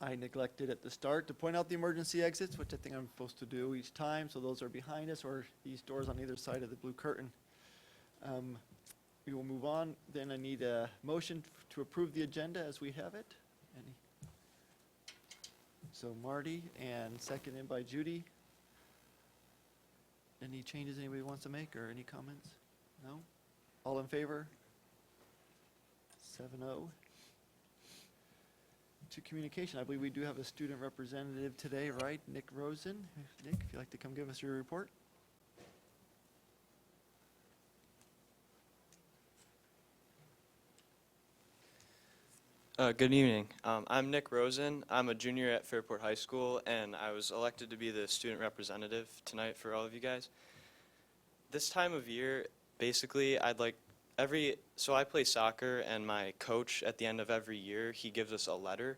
I neglected at the start to point out the emergency exits, which I think I'm supposed to do each time. So those are behind us, or these doors on either side of the blue curtain. We will move on. Then I need a motion to approve the agenda as we have it. Any? So Marty, and seconded by Judy. Any changes anybody wants to make, or any comments? No? All in favor? 7-0. To communication, I believe we do have a student representative today, right? Nick Rosen. Nick, if you'd like to come give us your report. Good evening. I'm Nick Rosen. I'm a junior at Fairport High School, and I was elected to be the student representative tonight for all of you guys. This time of year, basically, so I play soccer, and my coach at the end of every year, he gives us a letter,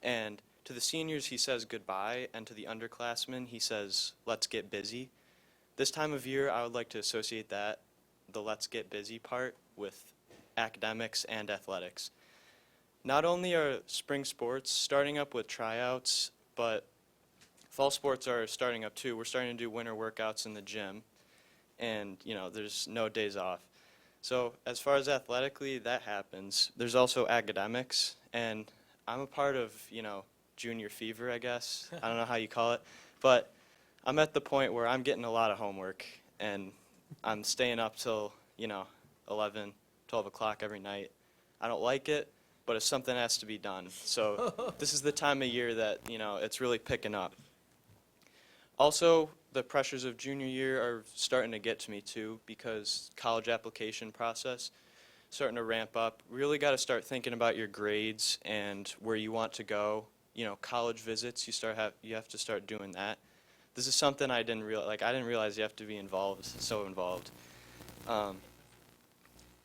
and to the seniors, he says goodbye, and to the underclassmen, he says, let's get busy. This time of year, I would like to associate that, the let's get busy part, with academics and athletics. Not only are spring sports starting up with tryouts, but fall sports are starting up too. We're starting to do winter workouts in the gym, and there's no days off. So as far as athletically, that happens. There's also academics, and I'm a part of, junior fever, I guess. I don't know how you call it, but I'm at the point where I'm getting a lot of homework, and I'm staying up till, 11, 12 o'clock every night. I don't like it, but if something has to be done. So this is the time of year that, it's really picking up. Also, the pressures of junior year are starting to get to me too, because college application process starting to ramp up. Really got to start thinking about your grades and where you want to go. College visits, you have to start doing that. This is something I didn't realize you have to be so involved.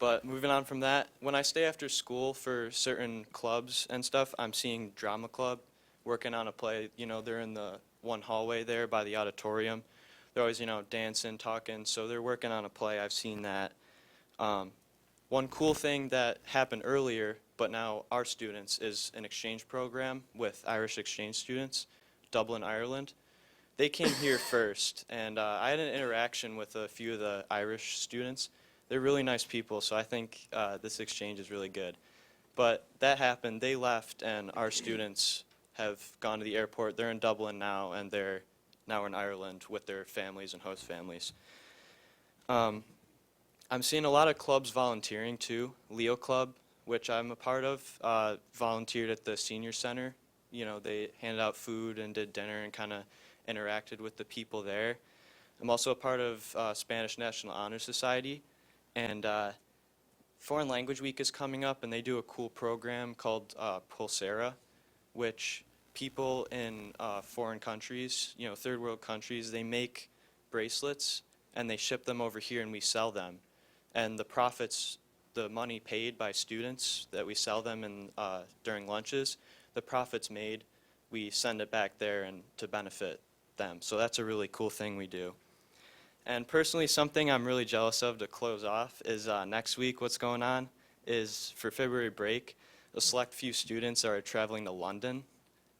But moving on from that, when I stay after school for certain clubs and stuff, I'm seeing drama club working on a play. They're in the one hallway there by the auditorium. They're always, dancing, talking, so they're working on a play. I've seen that. One cool thing that happened earlier, but now our students, is an exchange program with Irish exchange students, Dublin, Ireland. They came here first, and I had an interaction with a few of the Irish students. They're really nice people, so I think this exchange is really good. But that happened, they left, and our students have gone to the airport. They're in Dublin now, and they're now in Ireland with their families and host families. I'm seeing a lot of clubs volunteering too. Leo Club, which I'm a part of, volunteered at the senior center. They handed out food and did dinner and kind of interacted with the people there. I'm also a part of Spanish National Honor Society. And Foreign Language Week is coming up, and they do a cool program called Pulsera, which people in foreign countries, third world countries, they make bracelets, and they ship them over here, and we sell them. And the profits, the money paid by students that we sell them during lunches, the profits made, we send it back there and to benefit them. So that's a really cool thing we do. And personally, something I'm really jealous of to close off is next week what's going on is for February break, a select few students are traveling to London.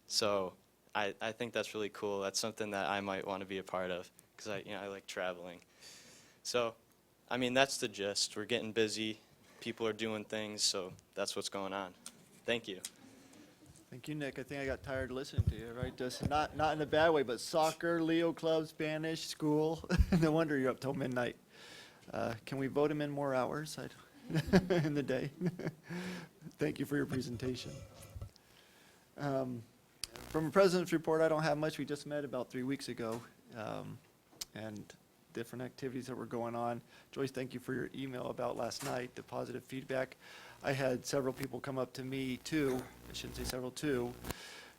So I think that's really cool. That's something that I might want to be a part of because I like traveling. So, that's the gist. We're getting busy. People are doing things, so that's what's going on. Thank you. Thank you, Nick. I think I got tired listening to you, right? Just not in a bad way, but soccer, Leo Club, Spanish, school. No wonder you're up till midnight. Can we vote him in more hours in the day? Thank you for your presentation. From a president's report, I don't have much. We just met about 3 weeks ago, and different activities that were going on. Joyce, thank you for your email about last night, the positive feedback. I had several people come up to me too, I shouldn't say several, two,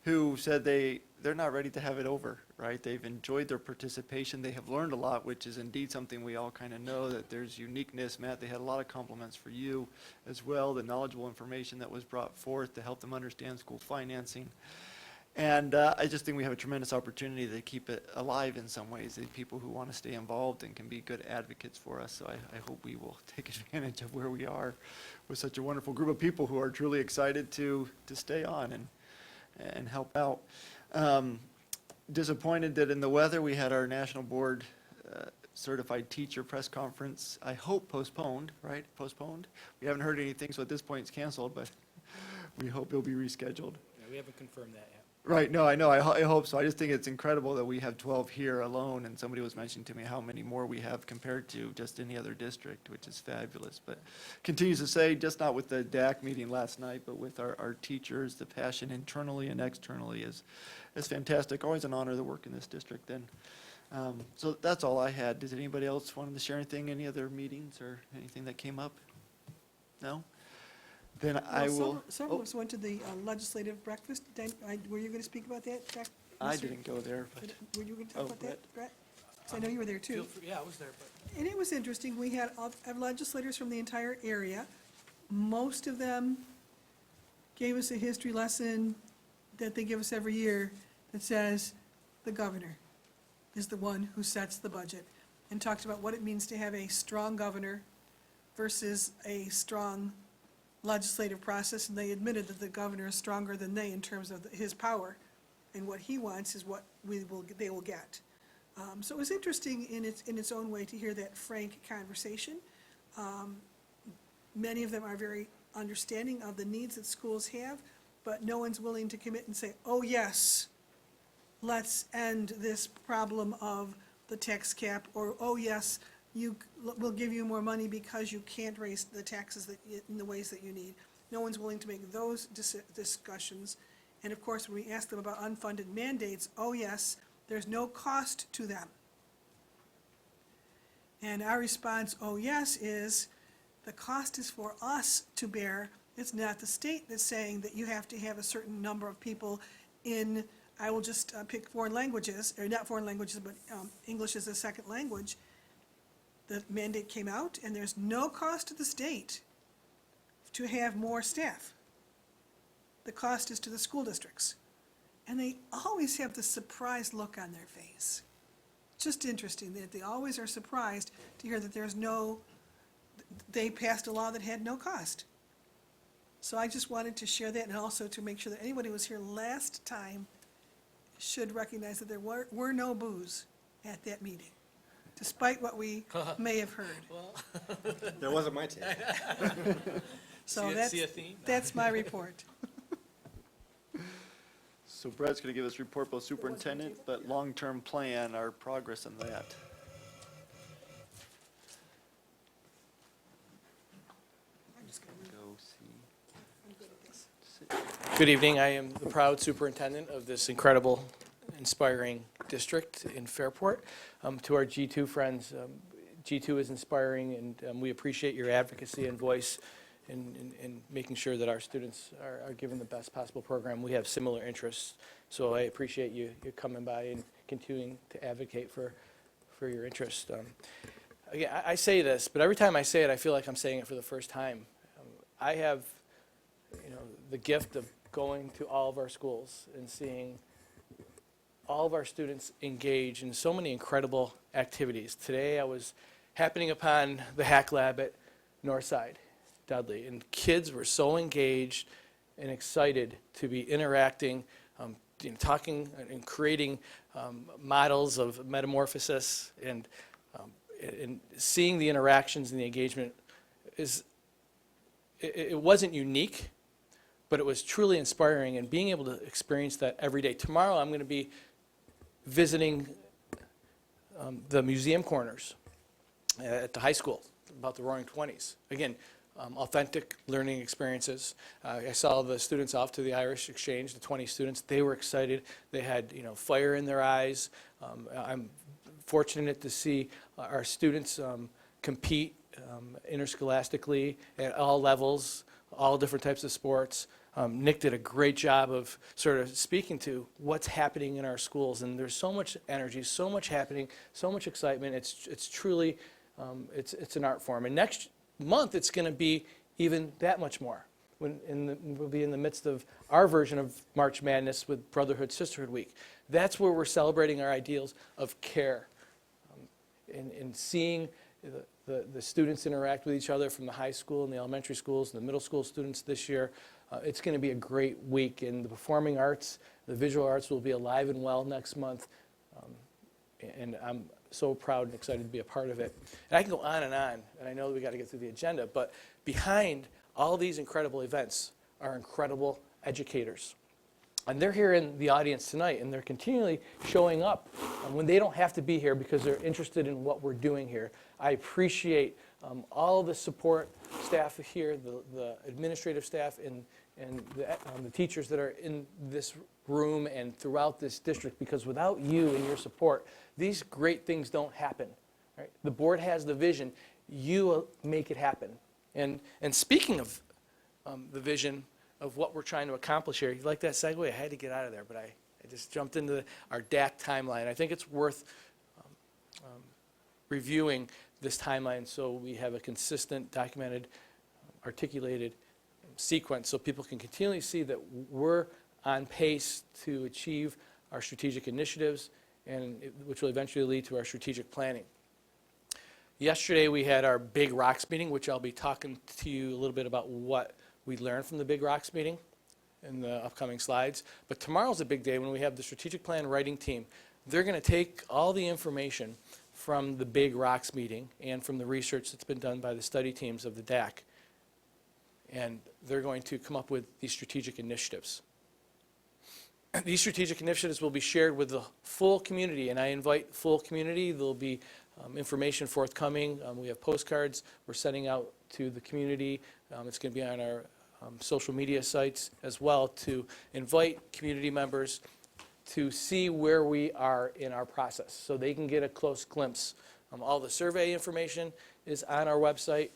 who said they're not ready to have it over, right? They've enjoyed their participation. They have learned a lot, which is indeed something we all kind of know, that there's uniqueness. Matt, they had a lot of compliments for you as well, the knowledgeable information that was brought forth to help them understand school financing. And I just think we have a tremendous opportunity to keep it alive in some ways, the people who want to stay involved and can be good advocates for us. So I hope we will take advantage of where we are with such a wonderful group of people who are truly excited to stay on and and help out. Disappointed that in the weather, we had our National Board Certified Teacher press conference, I hope postponed, right? Postponed? We haven't heard anything, so at this point it's canceled, but we hope it'll be rescheduled. Yeah, we haven't confirmed that yet. Right, no, I know, I hope so. I just think it's incredible that we have 12 here alone, and somebody was mentioning to me how many more we have compared to just any other district, which is fabulous. But continues to say, just not with the DAC meeting last night, but with our teachers, the passion internally and externally is fantastic. Always an honor to work in this district, and so that's all I had. Does anybody else want to share anything, any other meetings or anything that came up? No? Then I will. Some of us went to the legislative breakfast. Were you going to speak about that, Jack? I didn't go there, but Were you going to talk Oh, about Brett. that, Brett? 'Cause I know you were there Feel too. free- Yeah, I was there, but And it was interesting. We had legislators from the entire area. Most of them gave us a history lesson that they give us every year that says the governor is the one who sets the budget, and talked about what it means to have a strong governor versus a strong legislative process, and they admitted that the governor is stronger than they in terms of his power, and what he wants is what they will get. So it was interesting in its own way to hear that frank conversation. Many of them are very understanding of the needs that schools have, but no one's willing to commit and say, oh, yes, let's end this problem of the tax cap, or, oh, yes, we'll give you more money because you can't raise the taxes in the ways that you need. No one's willing to make those discussions. And of course, when we ask them about unfunded mandates, oh, yes, there's no cost to them. And our response, oh, yes, is the cost is for us to bear. It's not the state that's saying that you have to have a certain number of people in, I will just pick foreign languages, or not foreign languages, but English as a second language. The mandate came out, and there's no cost to the state to have more staff. The cost is to the school districts. And they always have this surprised look on their face. Just interesting that they always are surprised to hear that they passed a law that had no cost. So I just wanted to share that, and also to make sure that anybody who was here last time should recognize that there were no boos at that meeting, despite what we may have heard. There wasn't my take. So see a theme? that's my report. so Brett's going to give us a report about superintendent, but long-term plan, our progress in that. I'm just gonna Go see. I'm good at this. Sit. Good evening. I am the proud superintendent of this incredible, inspiring district in Fairport. To our G2 friends, G2 is inspiring, and we appreciate your advocacy and voice in making sure that our students are given the best possible program. We have similar interests, so I appreciate you coming by and continuing to advocate for your interest. Again, I say this, but every time I say it, I feel like I'm saying it for the first time. I have, the gift of going to all of our schools and seeing all of our students engage in so many incredible activities. Today I was happening upon the Hack Lab at Northside, Dudley, and kids were so engaged and excited to be interacting, talking and creating models of metamorphosis, and seeing the interactions and the engagement it wasn't unique, but it was truly inspiring, and being able to experience that every day. Tomorrow I'm going to be visiting the museum corners at the high school about the Roaring Twenties. Again, authentic learning experiences. I saw the students off to the Irish Exchange, the 20 students. They were excited. They had fire in their eyes. I'm fortunate to see our students compete interscholastically at all levels, all different types of sports. Nick did a great job of sort of speaking to what's happening in our schools, and there's so much energy, so much happening, so much excitement. It's truly, it's an art form. And next month, it's going to be even that much more. We'll be in the midst of our version of March Madness with Brotherhood Sisterhood Week. That's where we're celebrating our ideals of care, and seeing the students interact with each other from the high school and the elementary schools and the middle school students this year. It's going to be a great week, and the performing arts, the visual arts will be alive and well next month, and I'm so proud and excited to be a part of it. And I can go on, and I know we got to get through the agenda, but behind all these incredible events are incredible educators. And they're here in the audience tonight, and they're continually showing up when they don't have to be here because they're interested in what we're doing here. I appreciate all the support staff here, the administrative staff, and the teachers that are in this room and throughout this district, because without you and your support, these great things don't happen. Right? The board has the vision. You make it happen. And speaking of the vision of what we're trying to accomplish here, you like that segue? I had to get out of there, but I just jumped into our DAC timeline. I think it's worth reviewing this timeline so we have a consistent, documented, articulated sequence so people can continually see that we're on pace to achieve our strategic initiatives, and which will eventually lead to our strategic planning. Yesterday we had our Big Rocks meeting, which I'll be talking to you a little bit about what we learned from the Big Rocks meeting in the upcoming slides. But tomorrow's a big day when we have the strategic plan writing team. They're going to take all the information from the Big Rocks meeting and from the research that's been done by the study teams of the DAC, and they're going to come up with these strategic initiatives. These strategic initiatives will be shared with the full community, and I invite full community. There'll be information forthcoming. We have postcards we're sending out to the community. It's going to be on our social media sites as well to invite community members to see where we are in our process so they can get a close glimpse. All the survey information is on our website.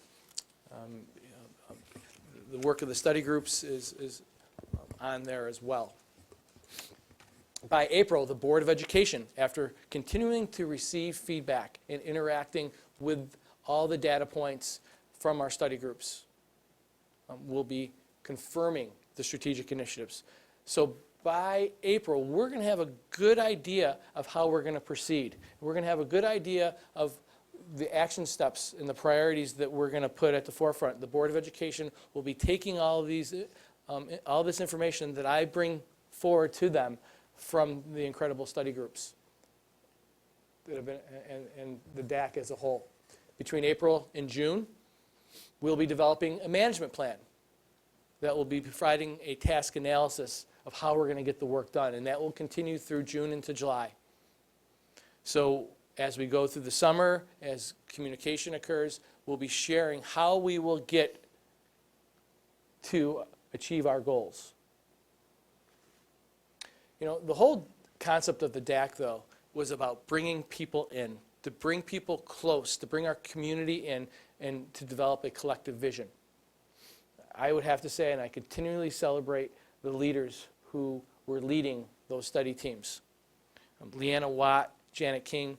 The work of the study groups is on there as well. By April, the Board of Education, after continuing to receive feedback and interacting with all the data points from our study groups, will be confirming the strategic initiatives. So by April, we're going to have a good idea of how we're going to proceed. We're going to have a good idea of the action steps and the priorities that we're going to put at the forefront. The Board of Education will be taking all of these, all this information that I bring forward to them from the incredible study groups that have been, and the DAC as a whole. Between April and June, we'll be developing a management plan that will be providing a task analysis of how we're going to get the work done, and that will continue through June into July. So as we go through the summer, as communication occurs, we'll be sharing how we will get to achieve our goals. You know, the whole concept of the DAC, though, was about bringing people in, to bring people close, to bring our community in, and to develop a collective vision. I would have to say, and I continually celebrate the leaders who were leading those study teams. Leanna Watt, Janet King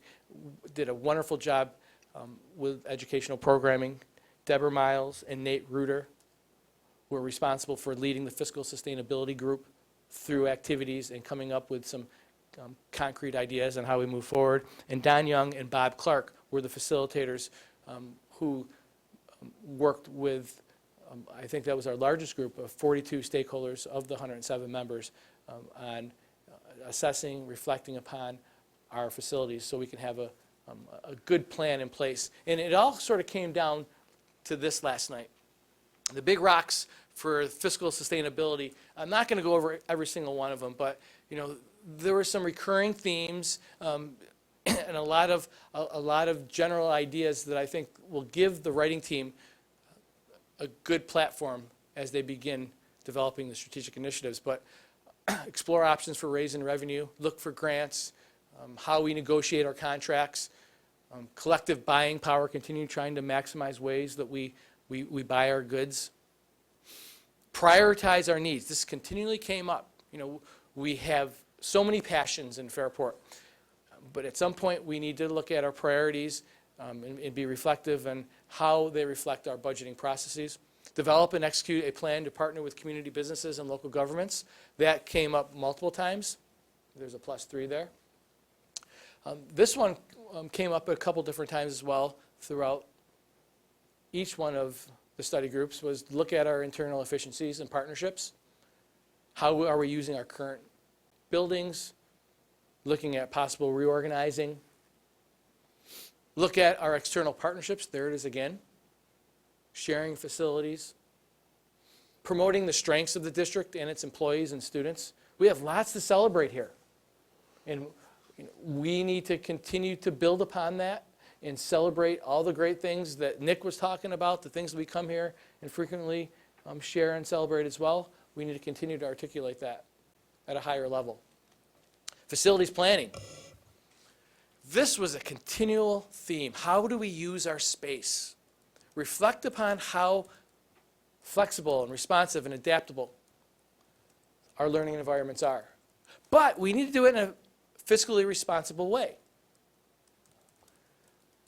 did a wonderful job with educational programming. Deborah Miles and Nate Reuter were responsible for leading the fiscal sustainability group through activities and coming up with some concrete ideas on how we move forward. And Don Young and Bob Clark were the facilitators who worked with, I think that was our largest group of 42 stakeholders of the 107 members on assessing, reflecting upon our facilities so we can have a good plan in place. And it all sort of came down to this last night. The big rocks for fiscal sustainability, I'm not going to go over every single one of them, but you know, there were some recurring themes and a lot of general ideas that I think will give the writing team a good platform as they begin developing the strategic initiatives. But explore options for raising revenue, look for grants, how we negotiate our contracts, collective buying power, continue trying to maximize ways that we buy our goods. Prioritize our needs. This continually came up. You know, we have so many passions in Fairport, but at some point we need to look at our priorities and be reflective on how they reflect our budgeting processes. Develop and execute a plan to partner with community businesses and local governments. That came up multiple times. There's a +3 there. This one came up a couple different times as well throughout each one of the study groups was to look at our internal efficiencies and partnerships. How are we using our current buildings? Looking at possible reorganizing. Look at our external partnerships. There it is again. Sharing facilities. Promoting the strengths of the district and its employees and students. We have lots to celebrate here. And we need to continue to build upon that and celebrate all the great things that Nick was talking about, the things that we come here and frequently share and celebrate as well. We need to continue to articulate that at a higher level. Facilities planning. This was a continual theme. How do we use our space? Reflect upon how flexible and responsive and adaptable our learning environments are. But we need to do it in a fiscally responsible way.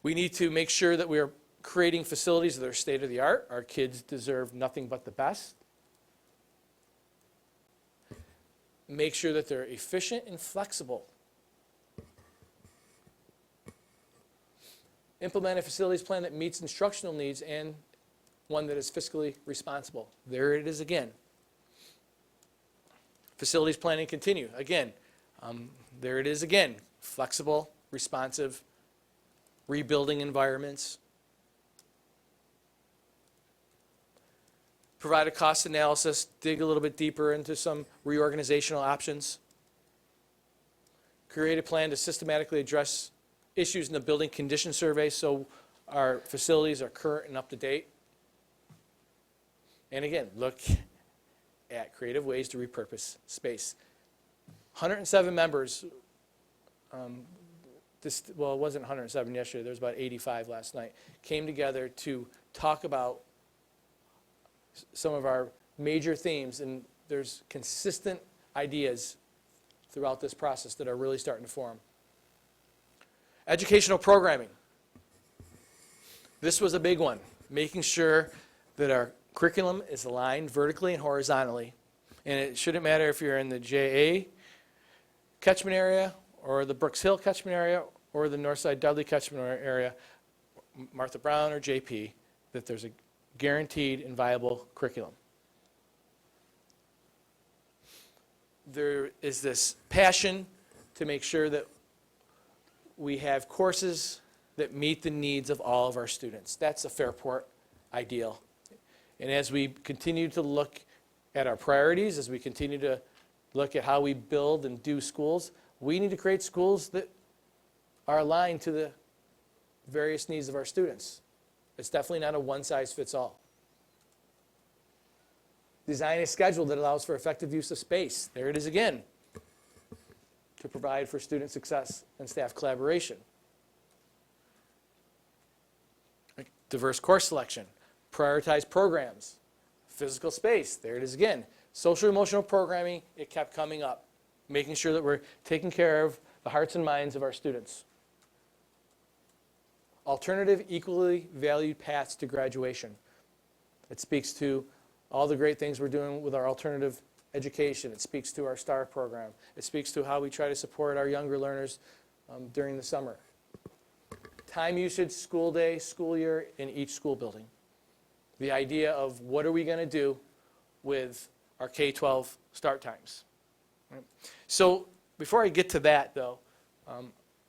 We need to make sure that we are creating facilities that are state of the art. Our kids deserve nothing but the best. Make sure that they're efficient and flexible. Implement a facilities plan that meets instructional needs and one that is fiscally responsible. There it is again. Facilities planning continue. Again, there it is again. Flexible, responsive, rebuilding environments. Provide a cost analysis, dig a little bit deeper into some reorganizational options. Create a plan to systematically address issues in the building condition survey so our facilities are current and up to date. And again, look at creative ways to repurpose space. 107 members, well, it wasn't 107 yesterday, there was about 85 last night, came together to talk about some of our major themes, and there's consistent ideas throughout this process that are really starting to form. Educational programming. This was a big one, making sure that our curriculum is aligned vertically and horizontally. And it shouldn't matter if you're in the JA catchment area or the Brooks Hill catchment area or the Northside Dudley catchment area, Martha Brown or JP, that there's a guaranteed and viable curriculum. There is this passion to make sure that we have courses that meet the needs of all of our students. That's a Fairport ideal. And as we continue to look at our priorities, as we continue to look at how we build and do schools, we need to create schools that are aligned to the various needs of our students. It's definitely not a one-size-fits-all. Design a schedule that allows for effective use of space. There it is again, to provide for student success and staff collaboration. Diverse course selection. Prioritize programs. Physical space. There it is again. Social emotional programming, it kept coming up. Making sure that we're taking care of the hearts and minds of our students. Alternative, equally valued paths to graduation. It speaks to all the great things we're doing with our alternative education. It speaks to our STAR program. It speaks to how we try to support our younger learners during the summer. Time usage, school day, school year in each school building. The idea of what are we going to do with our K-12 start times. Right? So before I get to that, though,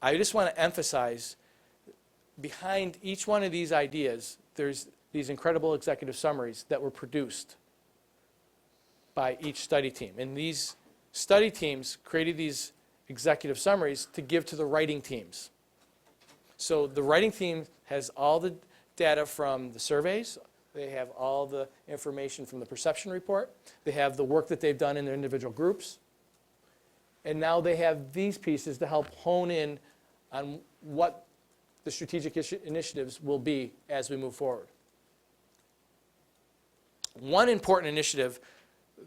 I just want to emphasize behind each one of these ideas, there's these incredible executive summaries that were produced by each study team. And these study teams created these executive summaries to give to the writing teams. So the writing team has all the data from the surveys. They have all the information from the perception report. They have the work that they've done in their individual groups. And now they have these pieces to help hone in on what the strategic initiatives will be as we move forward. One important initiative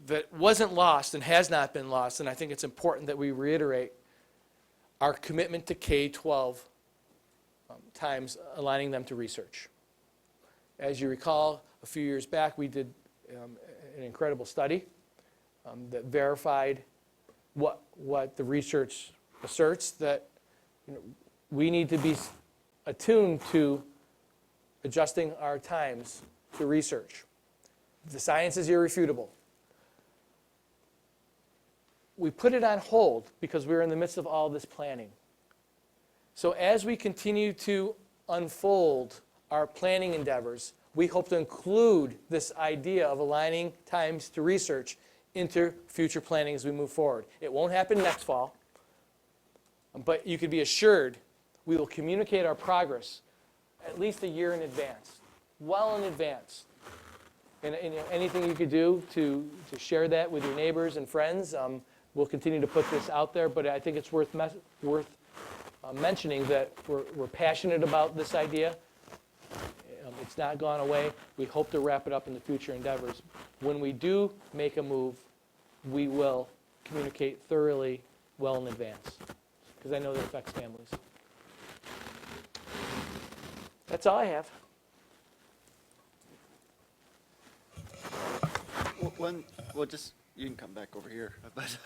that wasn't lost and has not been lost, and I think it's important that we reiterate, our commitment to K-12 times aligning them to research. As you recall, a few years back, we did an incredible study that verified what the research asserts, that we need to be attuned to adjusting our times to research. The science is irrefutable. We put it on hold because we were in the midst of all this planning. So as we continue to unfold our planning endeavors, we hope to include this idea of aligning times to research into future planning as we move forward. It won't happen next fall, but you can be assured we will communicate our progress at least a year in advance, well in advance. And anything you could do to share that with your neighbors and friends, we'll continue to put this out there, but I think it's worth mentioning that we're passionate about this idea. It's not gone away. We hope to wrap it up in the future endeavors. When we do make a move, we will communicate thoroughly well in advance, because I know that affects families. That's all I have. You can come back over here, but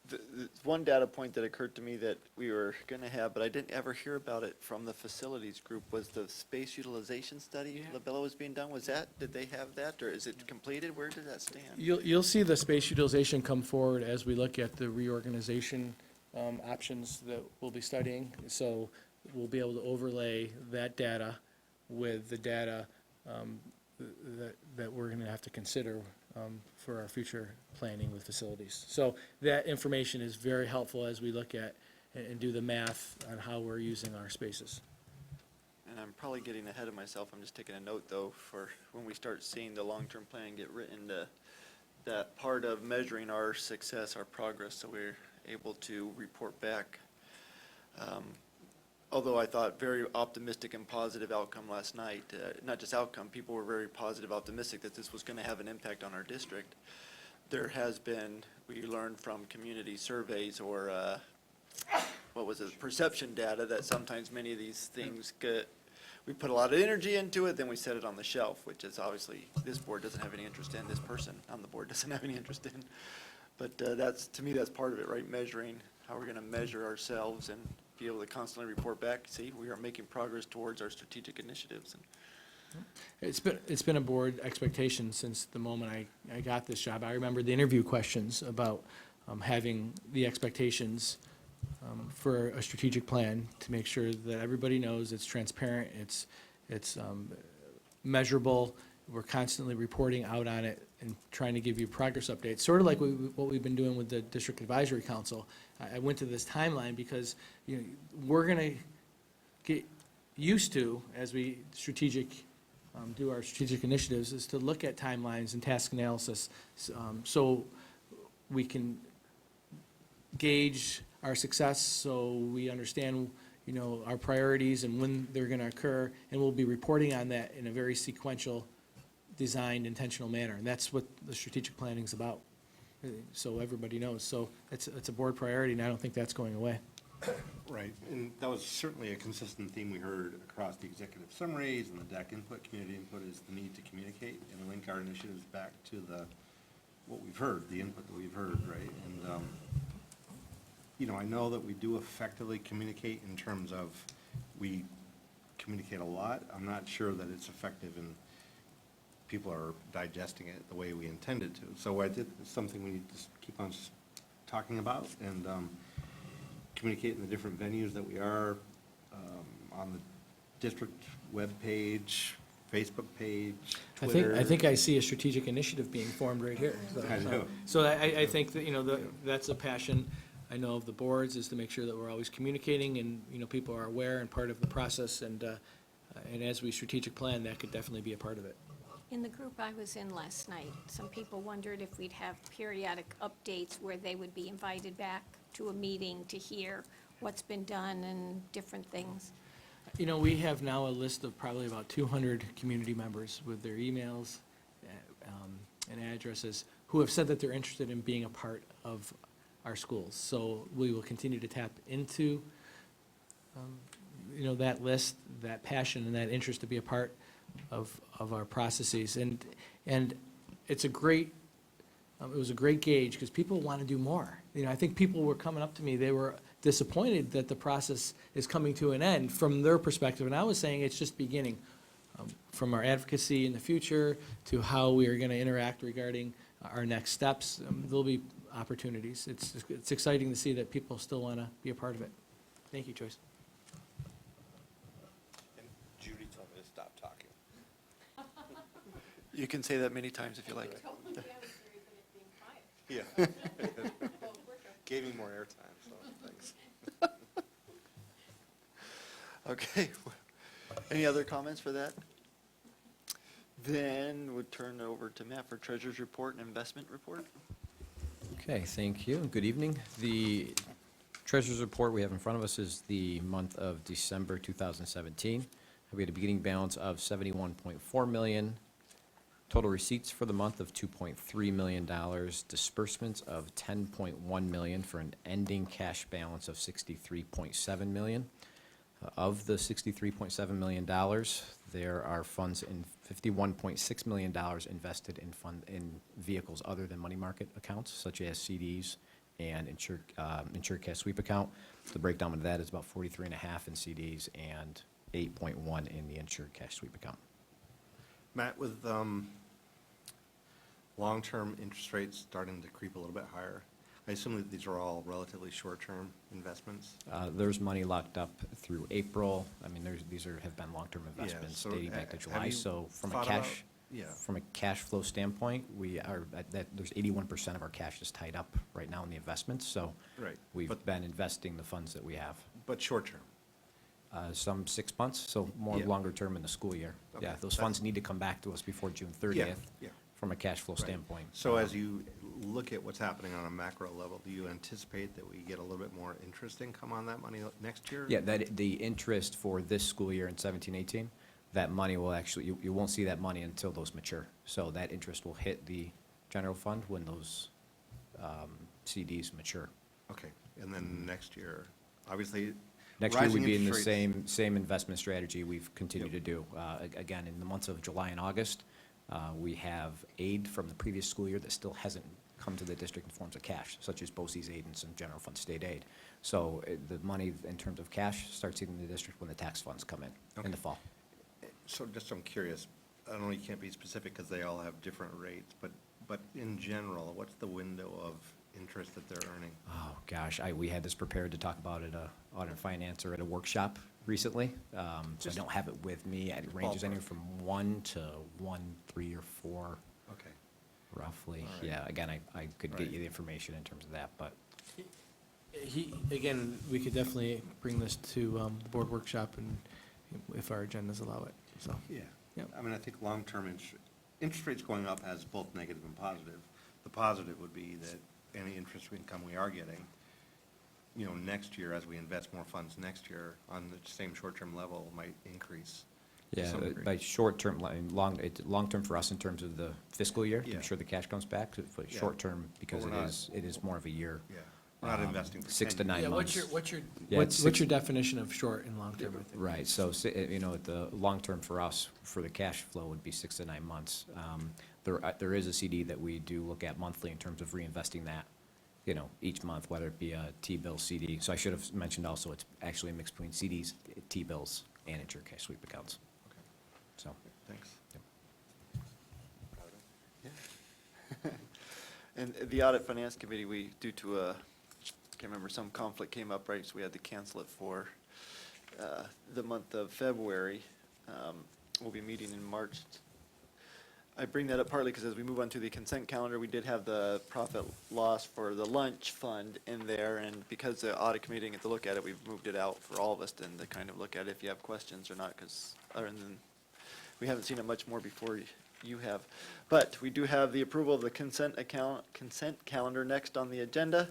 the one data point that occurred to me that we were going to have, but I didn't ever hear about it from the facilities group, was the space utilization study Labella was being done. Did they have that, or is it completed? Where does that stand? You'll see the space utilization come forward as we look at the reorganization options that we'll be studying. So we'll be able to overlay that data with the data that we're going to have to consider for our future planning with facilities. So that information is very helpful as we look at and do the math on how we're using our spaces. And I'm probably getting ahead of myself. I'm just taking a note, though, for when we start seeing the long-term plan get written, that part of measuring our success, our progress, so we're able to report back. Although I thought very optimistic and positive outcome last night, not just outcome, people were very positive, optimistic that this was going to have an impact on our district. There has been, we learned from community surveys or perception data, that sometimes many of these things we put a lot of energy into it, then we set it on the shelf, which is obviously this board doesn't have any interest in, this person on the board doesn't have any interest in. But to me, that's part of it, right? Measuring how we're going to measure ourselves and be able to constantly report back, see, we are making progress towards our strategic initiatives. It's been a board expectation since the moment I got this job. I remember the interview questions about having the expectations for a strategic plan to make sure that everybody knows it's transparent, it's measurable. We're constantly reporting out on it and trying to give you progress updates, sort of like what we've been doing with the District Advisory Council. I went to this timeline because we're going to get used to, as we do our strategic initiatives, is to look at timelines and task analysis so we can gauge our success, so we understand our priorities and when they're going to occur, and we'll be reporting on that in a very sequential, designed, intentional manner. And that's what the strategic planning is about, so everybody knows. So it's a board priority, and I don't think that's going away. Right, and that was certainly a consistent theme we heard across the executive summaries and the DAC input, community input, is the need to communicate and link our initiatives back to what we've heard, the input that we've heard, right? And, I know that we do effectively communicate in terms of we communicate a lot. I'm not sure that it's effective and people are digesting it the way we intended to. So it's something we need to keep on talking about and communicate in the different venues that we are, on the district webpage, Facebook page, Twitter. I think I see a strategic initiative being formed right here. I know. So I think that, that's a passion I know of the boards, is to make sure that we're always communicating and, people are aware and part of the process. And as we strategic plan, that could definitely be a part of it. In the group I was in last night, some people wondered if we'd have periodic updates where they would be invited back to a meeting to hear what's been done and different things. We have now a list of probably about 200 community members with their emails and addresses who have said that they're interested in being a part of our schools. So we will continue to tap into, that list, that passion and that interest to be a part of our processes. And it's a great, it was a great gauge because people want to do more. I think people were coming up to me, they were disappointed that the process is coming to an end from their perspective. And I was saying it's just beginning. from our advocacy in the future to how we are going to interact regarding our next steps. There'll be opportunities. It's exciting to see that people still want to be a part of it. Thank you, Joyce. And Judy told me to stop talking. You can say that many times if you like. Yeah. Gave me more airtime, so thanks. Okay. Any other comments for that? Then we'll turn over to Matt for treasurer's report and investment report. Okay, thank you. Good evening. The treasurer's report we have in front of us is the month of December 2017. We had a beginning balance of $71.4 million. Total receipts for the month of $2.3 million. Disbursements of $10.1 million for an ending cash balance of $63.7 million. Of the $63.7 million, there are funds in $51.6 million invested in vehicles other than money market accounts, such as CDs and insured cash sweep account. The breakdown of that is about 43.5 in CDs and 8.1 in the insured cash sweep account. Matt, with long-term interest rates starting to creep a little bit higher, I assume that these are all relatively short-term investments? There's money locked up through April. I mean, these have been long-term investments so, dating back to have July. you So from a thought about- cash, Yeah. from a cash flow standpoint, we are there's 81% of our cash is tied up right now in the investments. So Right, we've but- been investing the funds that we have. But short-term? Some 6 months, so more Yeah. longer term in the school year. Okay, Yeah, those that's- funds need to come back to us before June 30th. Yeah. From a cash flow Right. standpoint. So as you look at what's happening on a macro level, do you anticipate that we get a little bit more interest income on that money next year? Yeah, the interest for this school year in 17-18, that money will actually, you won't see that money until those mature. So that interest will hit the general fund when those CDs mature. Okay, and then next year, obviously. Next year rising would be in the interest rates- same investment strategy we've continued to Yep. do. Again, in the months of July and August, we have aid from the previous school year that still hasn't come to the district in forms of cash, such as BOCES aid and some general fund state aid. So the money in terms of cash starts hitting the district when the tax funds come in Okay. the fall. So just I'm curious, I know you can't be specific because they all have different rates, but in general, what's the window of interest that they're earning? Oh, gosh, we had this prepared to talk about at a audit and finance or at a workshop recently. So I Just don't have it with me. It ranges ballpark. anywhere from 1 to 1.3 or 4, Okay. roughly. All right. Yeah, again, I could Right. get you the information in terms of that, but Again, we could definitely bring this to the board workshop and if our agendas allow it, so. Yeah. Yep. I mean, I think long-term interest rates going up has both negative and positive. The positive would be that any interest income we are getting, next year, as we invest more funds next year, on the same short-term level, might increase. to yeah, some degree. by short-term, long-term for us in terms of the fiscal year, to Yeah. ensure the cash comes back, but Yeah. short-term, because But we're not- it is more of a year. Yeah, we're not investing for 6 to 10 9 Yeah, months. what's your Yeah, it's what's 6 your definition of short and long term? I think? Right, so, the long-term for us, for the cash flow would be 6 to 9 months. There is a CD that we do look at monthly in terms of reinvesting that, each month, whether it be a T-bill CD. So I should have mentioned also, it's actually a mix between CDs, T-bills, and insured cash sweep accounts, Okay, so. thanks. Yeah. And the audit finance committee, due to can't remember, some conflict came up, right, so we had to cancel it for the month of February. We'll be meeting in March. I bring that up partly because as we move on to the consent calendar, we did have the profit loss for the lunch fund in there, and because the audit committee didn't get to look at it, we've moved it out for all of us then to kind of look at it if you have questions or not, because other than, we haven't seen it much more before you have. But we do have the approval of the consent calendar next on the agenda.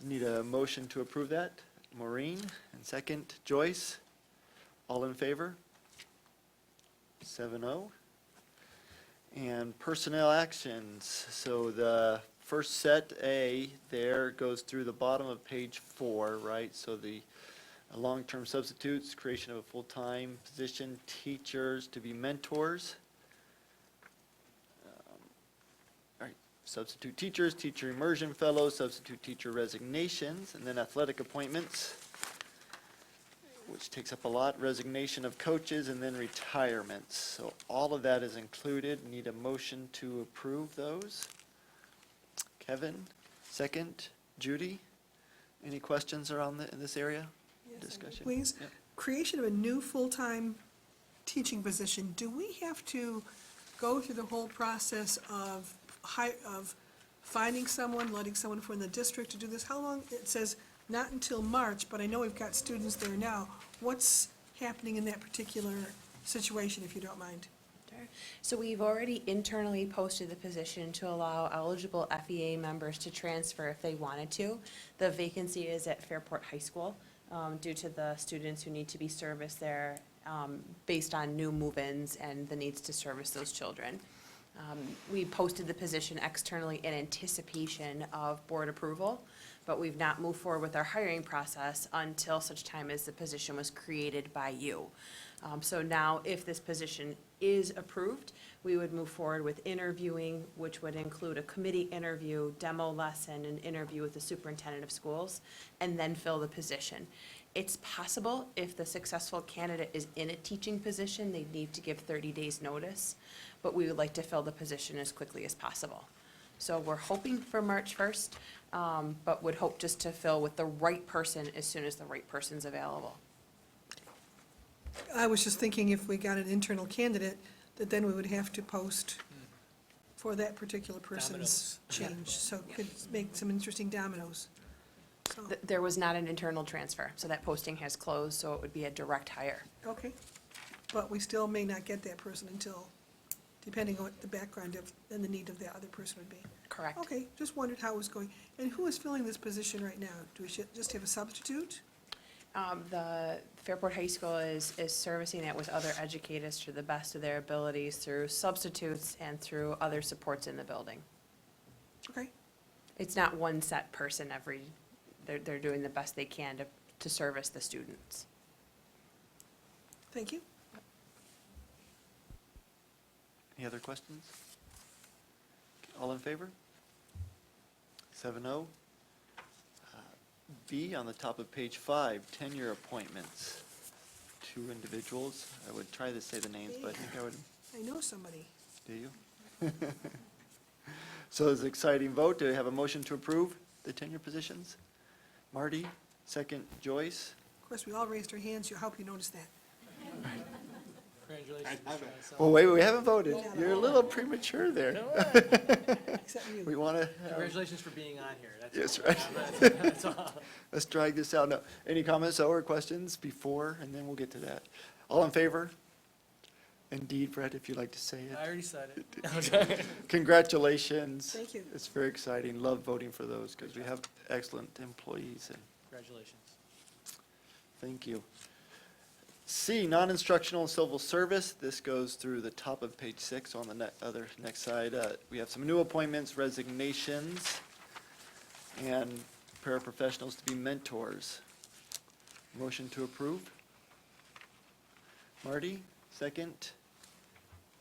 Need a motion to approve that. Maureen, and second, Joyce. All in favor? 7-0. And personnel actions. So the first set A there goes through the bottom of page 4, right? So the long-term substitutes, creation of a full-time position, teachers to be mentors. All right, substitute teachers, teacher immersion fellows, substitute teacher resignations, and then athletic appointments. which takes up a lot, resignation of coaches, and then retirements. So all of that is included. Need a motion to approve those. Kevin, second. Judy, any questions around in this area? Discussion? Please. Yep. Creation of a new full-time teaching position, do we have to go through the whole process of finding someone, letting someone from the district to do this? How long, it says not until March, but I know we've got students there now. What's happening in that particular situation, if you don't mind? Sure. So we've already internally posted the position to allow eligible FEA members to transfer if they wanted to. The vacancy is at Fairport High School, due to the students who need to be serviced there, based on new move-ins and the needs to service those children. We posted the position externally in anticipation of board approval, but we've not moved forward with our hiring process until such time as the position was created by you. So now, if this position is approved, we would move forward with interviewing, which would include a committee interview, demo lesson, an interview with the superintendent of schools, and then fill the position. It's possible if the successful candidate is in a teaching position, they'd need to give 30 days notice, but we would like to fill the position as quickly as possible. So we're hoping for March 1st, but would hope just to fill with the right person as soon as the right person's available. I was just thinking if we got an internal candidate, that then we would have to post for that particular person's change. So it could make some interesting dominoes. So, There was not an internal transfer, so that posting has closed, so it would be a direct hire. okay. But we still may not get that person until, depending on what the background of, and the need of the other person would be. Correct. Okay, just wondered how it was going. And who is filling this position right now? Do we just have a substitute? The Fairport High School is servicing it with other educators to the best of their abilities through substitutes and through other supports in the building. Okay, It's not one set person they're doing the best they can to service the students. thank you. Any other questions? All in favor? 7-0. B, on the top of page 5, tenure appointments. 2 individuals. I would try to say the names, but I think I would, I know somebody. do you? So it's an exciting vote. Do I have a motion to approve the tenure positions? Marty, second Joyce. Of course, we all raised our hands. I hope you noticed that. Congratulations. Well, wait, we haven't voted. You're a little premature there. Except you. We want to, Congratulations for being on here. yes, right. That's all. Let's drag this out. No, any comments or questions before, and then we'll get to that. All in favor? Indeed, Brett, if you'd like to say I it. already said it. Congratulations. Thank you. It's very exciting. Love voting for those because we have excellent employees, and Congratulations. thank you. C, non-instructional and civil service. This goes through the top of page 6 on the next side. We have some new appointments, resignations, and paraprofessionals to be mentors. Motion to approve. Marty, second.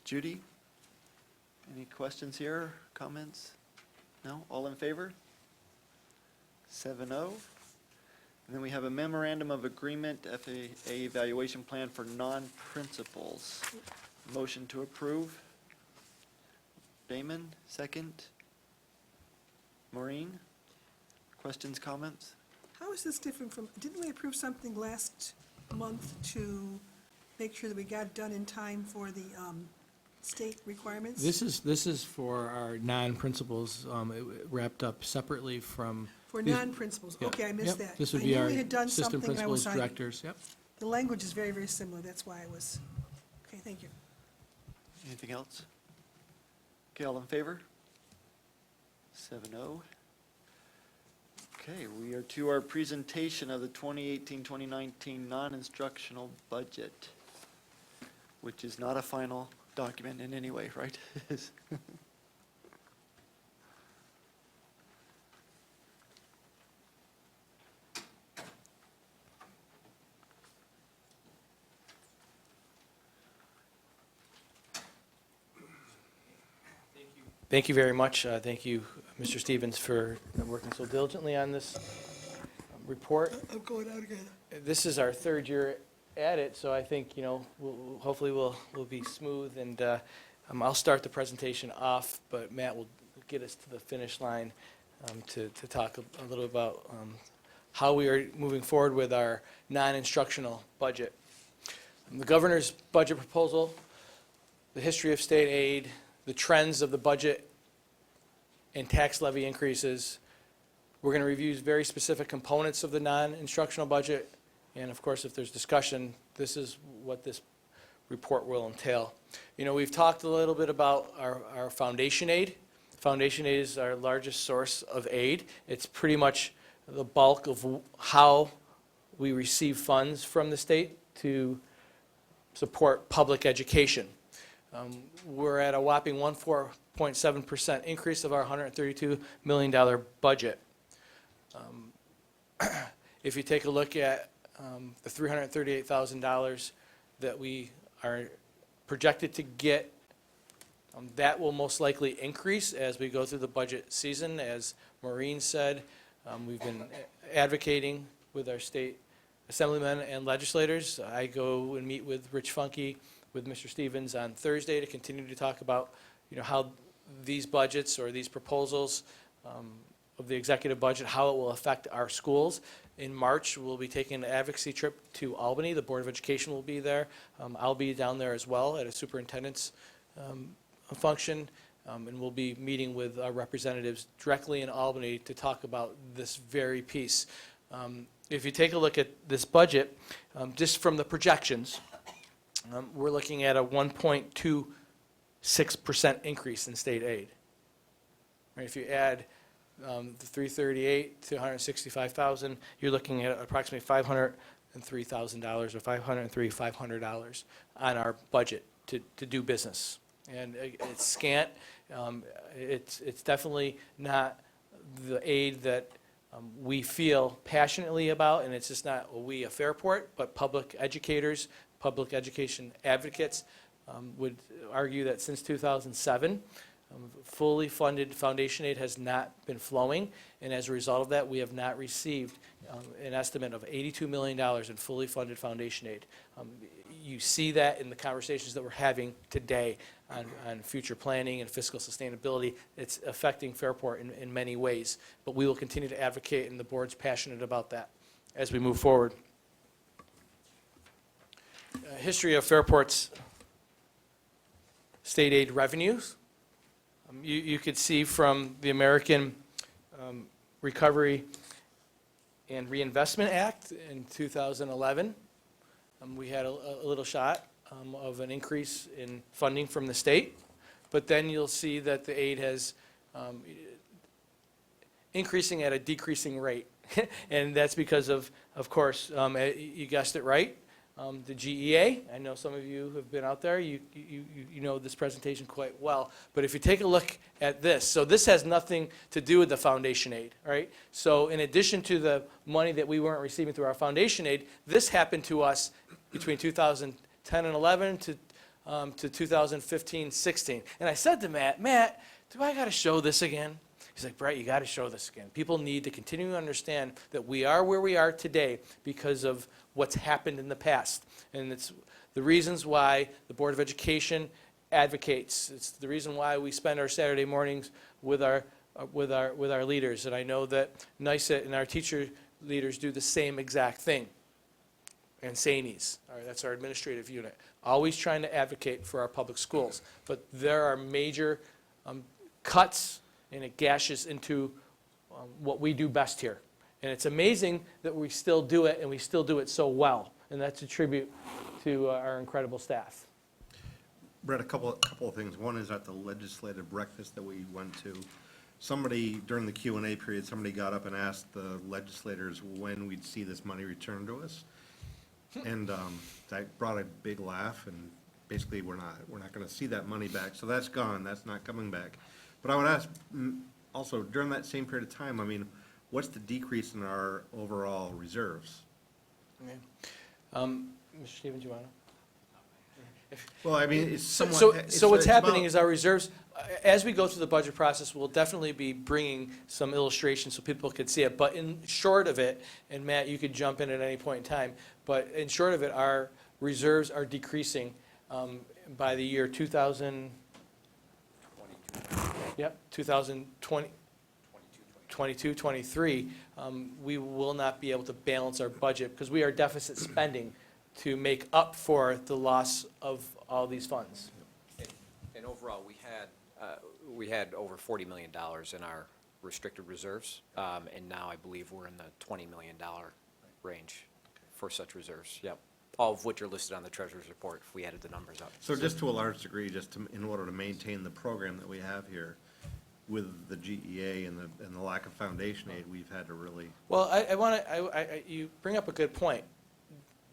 Judy? Any questions here, comments? No? All in favor? 7-0. And then we have a memorandum of agreement, FAA evaluation plan for non-principals. Motion to approve. Damon, second. Maureen? Questions, comments? How is this different from, didn't we approve something last month to make sure that we got it done in time for the state requirements? This is for our non-principals, it wrapped up separately from. For these- non-principals, yeah, okay, I missed yep, that. This would be I our knew we had done assistant something, and I was principals, like, directors, yep. the language is very, very similar, that's why I was, okay, thank you. Anything else? Okay, all in favor? 7-0. Okay, we are to our presentation of the 2018-2019 non-instructional budget, which is not a final document in any way, right? Thank you very much. Thank you, Mr. Stevens, for working so diligently on this report. I'm going out again. This is our third year at it, so I think, hopefully we'll be smooth, and I'll start the presentation off, but Matt will get us to the finish line to talk a little about how we are moving forward with our non-instructional budget. The governor's budget proposal, the history of state aid, the trends of the budget and tax levy increases. We're going to review very specific components of the non-instructional budget, and of course, if there's discussion, this is what this report will entail. We've talked a little bit about our foundation aid. Foundation aid is our largest source of aid. It's pretty much the bulk of how we receive funds from the state to support public education. We're at a whopping 14.7% increase of our $132 million budget. If you take a look at the $338,000 that we are projected to get, that will most likely increase as we go through the budget season. As Maureen said, we've been advocating with our state assemblymen and legislators. I go and meet with Rich Funke, with Mr. Stevens on Thursday to continue to talk about, how these budgets or these proposals of the executive budget, how it will affect our schools. In March, we'll be taking an advocacy trip to Albany. The Board of Education will be there. I'll be down there as well at a superintendent's function, and we'll be meeting with our representatives directly in Albany to talk about this very piece. If you take a look at this budget, just from the projections, we're looking at a 1.26% increase in state aid. Right, if you add the 338 to 165,000, you're looking at approximately $503,000 or $500 on our budget to do business. And it's scant. It's definitely not the aid that we feel passionately about, and it's just not we at Fairport, but public educators, public education advocates would argue that since 2007, fully funded foundation aid has not been flowing, and as a result of that, we have not received an estimate of $82 million in fully funded foundation aid. You see that in the conversations that we're having today on future planning and fiscal sustainability. It's affecting Fairport in many ways, but we will continue to advocate, and the board's passionate about that as we move forward. History of Fairport's state aid revenues. You could see from the American Recovery and Reinvestment Act in 2011, we had a little shot of an increase in funding from the state, but then you'll see that the aid has increasing at a decreasing rate, and that's because of course, you guessed it right, the GEA. I know some of you have been out there. You know this presentation quite well. But if you take a look at this, so this has nothing to do with the foundation aid, right? So in addition to the money that we weren't receiving through our foundation aid, this happened to us between 2010 and 11 to 2015-16. And I said to Matt, do I got to show this again? He's like, Brett, you got to show this again. People need to continue to understand that we are where we are today because of what's happened in the past. And it's the reasons why the Board of Education advocates. It's the reason why we spend our Saturday mornings with our leaders. And I know that NYSET and our teacher leaders do the same exact thing. And SANES, that's our administrative unit, always trying to advocate for our public schools. But there are major cuts, and it gashes into what we do best here. And it's amazing that we still do it, and we still do it so well. And that's a tribute to our incredible staff. Brett, a couple of things. One is at the legislative breakfast that we went to. Somebody, during the Q&A period, somebody got up and asked the legislators when we'd see this money returned to us. And that brought a big laugh, and basically we're not going to see that money back. So that's gone. That's not coming back. But I would ask, also, during that same period of time, I mean, what's the decrease in our overall reserves? Okay. Mr. Stevens, you want to? Well, I mean, it's So, somewhat. so what's happening is our reserves, as we go through the budget process, we'll definitely be bringing some illustrations so people can see it. But in short of it, and Matt, you could jump in at any point in time, but in short of it, our reserves are decreasing by the year 2000. Yep, 2020. 22, 23, we will not be able to balance our budget because we are deficit spending to make up for the loss of all these funds. And overall, we had over $40 million in our restricted reserves, and now I believe we're in the $20 million range for such reserves, yep. All of which are listed on the treasurer's report, if we added the numbers up. So just to a large degree, in order to maintain the program that we have here, with the GEA and the lack of foundation aid, we've had to really. Well, you bring up a good point.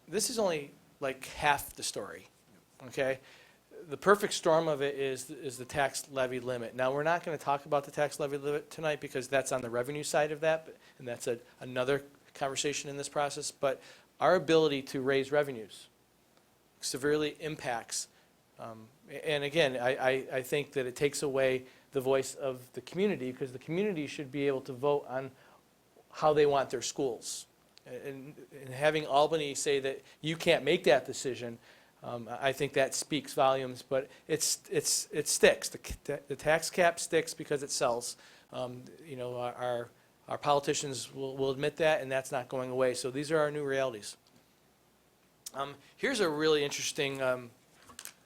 This is only like half the story, okay? The perfect storm of it is the tax levy limit. Now, we're not going to talk about the tax levy limit tonight because that's on the revenue side of that, and that's another conversation in this process. But our ability to raise revenues severely impacts, and again, I think that it takes away the voice of the community because the community should be able to vote on how they want their schools. And having Albany say that you can't make that decision, I think that speaks volumes, but it sticks. The tax cap sticks because it sells. Our politicians will admit that, and that's not going away. So these are our new realities. Here's a really interesting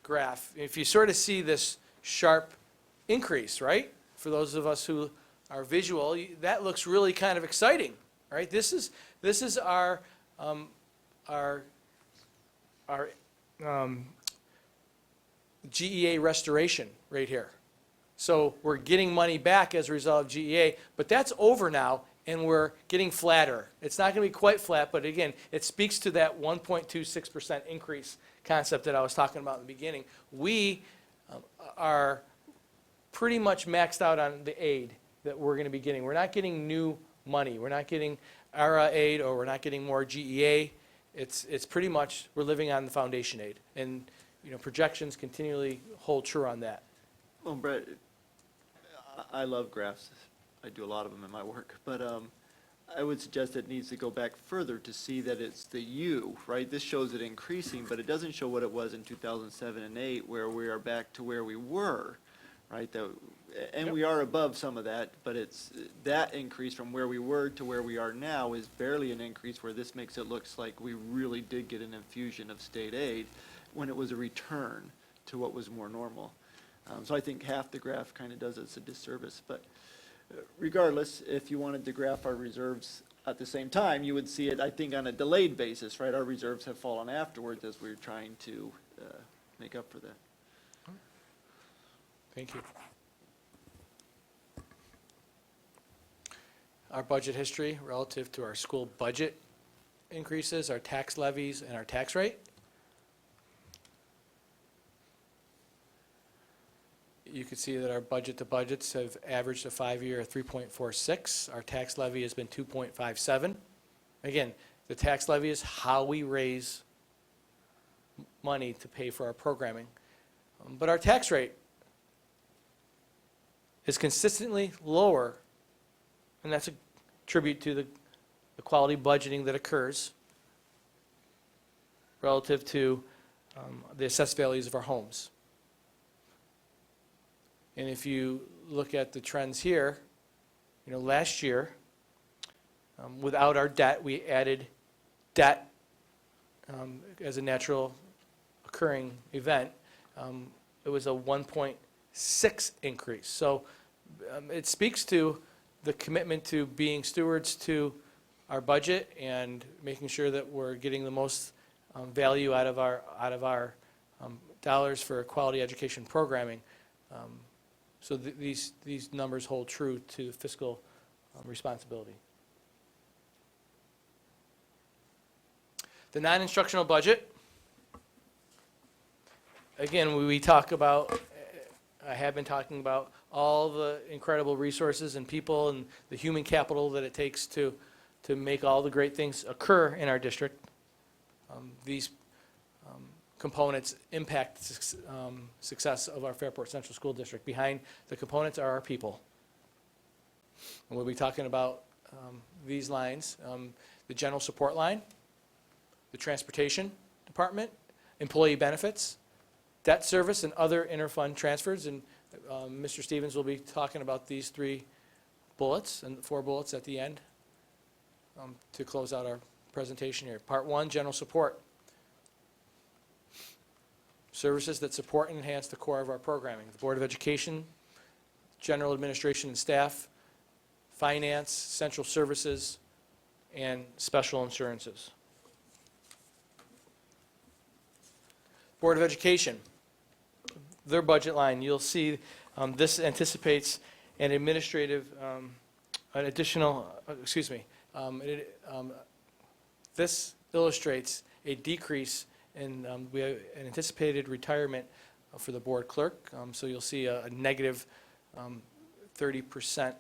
graph. If you sort of see this sharp increase, right? For those of us who are visual, that looks really kind of exciting, right? This is our GEA restoration right here. So we're getting money back as a result of GEA, but that's over now, and we're getting flatter. It's not going to be quite flat, but again, it speaks to that 1.26% increase concept that I was talking about in the beginning. We are pretty much maxed out on the aid that we're going to be getting. We're not getting new money. We're not getting ARA aid, or we're not getting more GEA. It's pretty much we're living on the foundation aid, and projections continually hold true on that. Well, Brett, I love graphs. I do a lot of them in my work, but I would suggest it needs to go back further to see that it's the U, right? This shows it increasing, but it doesn't show what it was in 2007 and 8, where we are back to where we were, right? And we are above some of that, but it's that increase from where we were to where we are now is barely an increase, where this makes it look like we really did get an infusion of state aid when it was a return to what was more normal. So I think half the graph kind of does us a disservice. But regardless, if you wanted to graph our reserves at the same time, you would see it, I think, on a delayed basis, right? Our reserves have fallen afterwards as we're trying to make up for that. Thank you. Our budget history relative to our school budget increases, our tax levies, and our tax rate. You can see that our budget to budgets have averaged a 5-year 3.46. Our tax levy has been 2.57. Again, the tax levy is how we raise money to pay for our programming. But our tax rate is consistently lower, and that's a tribute to the quality budgeting that occurs relative to the assessed values of our homes. And if you look at the trends here, last year, without our debt, we added debt as a natural occurring event. It was a 1.6 increase. So it speaks to the commitment to being stewards to our budget and making sure that we're getting the most value out of our dollars for quality education programming. So these numbers hold true to fiscal responsibility. The non-instructional budget. Again, we talk about, I have been talking about all the incredible resources and people and the human capital that it takes to make all the great things occur in our district. These components impact success of our Fairport Central School District. Behind the components are our people. And we'll be talking about these lines, the general support line, the transportation department, employee benefits, debt service, and other interfund transfers. And Mr. Stevens will be talking about these 3 bullets and the 4 bullets at the end to close out our presentation here. Part 1, general support. Services that support and enhance the core of our programming. The Board of Education, general administration and staff, finance, central services, and special insurances. Board of Education, their budget line, you'll see this anticipates an administrative, an additional, this illustrates a decrease in, we have an anticipated retirement for the board clerk. So you'll see a negative 30%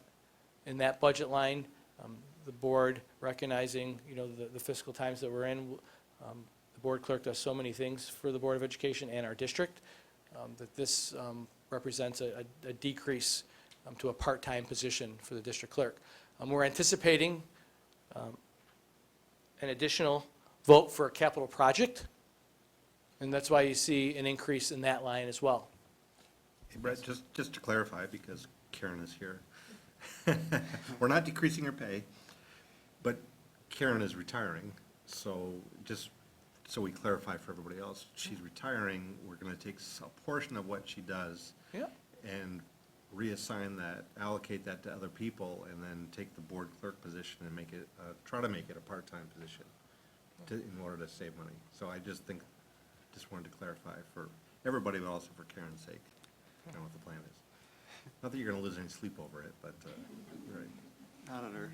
in that budget line. The board recognizing, the fiscal times that we're in, the board clerk does so many things for the Board of Education and our district, that this represents a decrease to a part-time position for the district clerk. We're anticipating an additional vote for a capital project, and that's why you see an increase in that line as well. Hey, Brett, just to clarify, because Karen is here. We're not decreasing her pay, but Karen is retiring, so just so we clarify for everybody else, she's retiring, we're gonna take a portion of what she does Yeah. and reassign that, allocate that to other people, and then take the board clerk position and make it, try to make it a part-time position in order to save money. So I just wanted to clarify for everybody, but also for Karen's sake, what the plan is. Not that you're gonna lose any sleep over it, but, right. Not on her.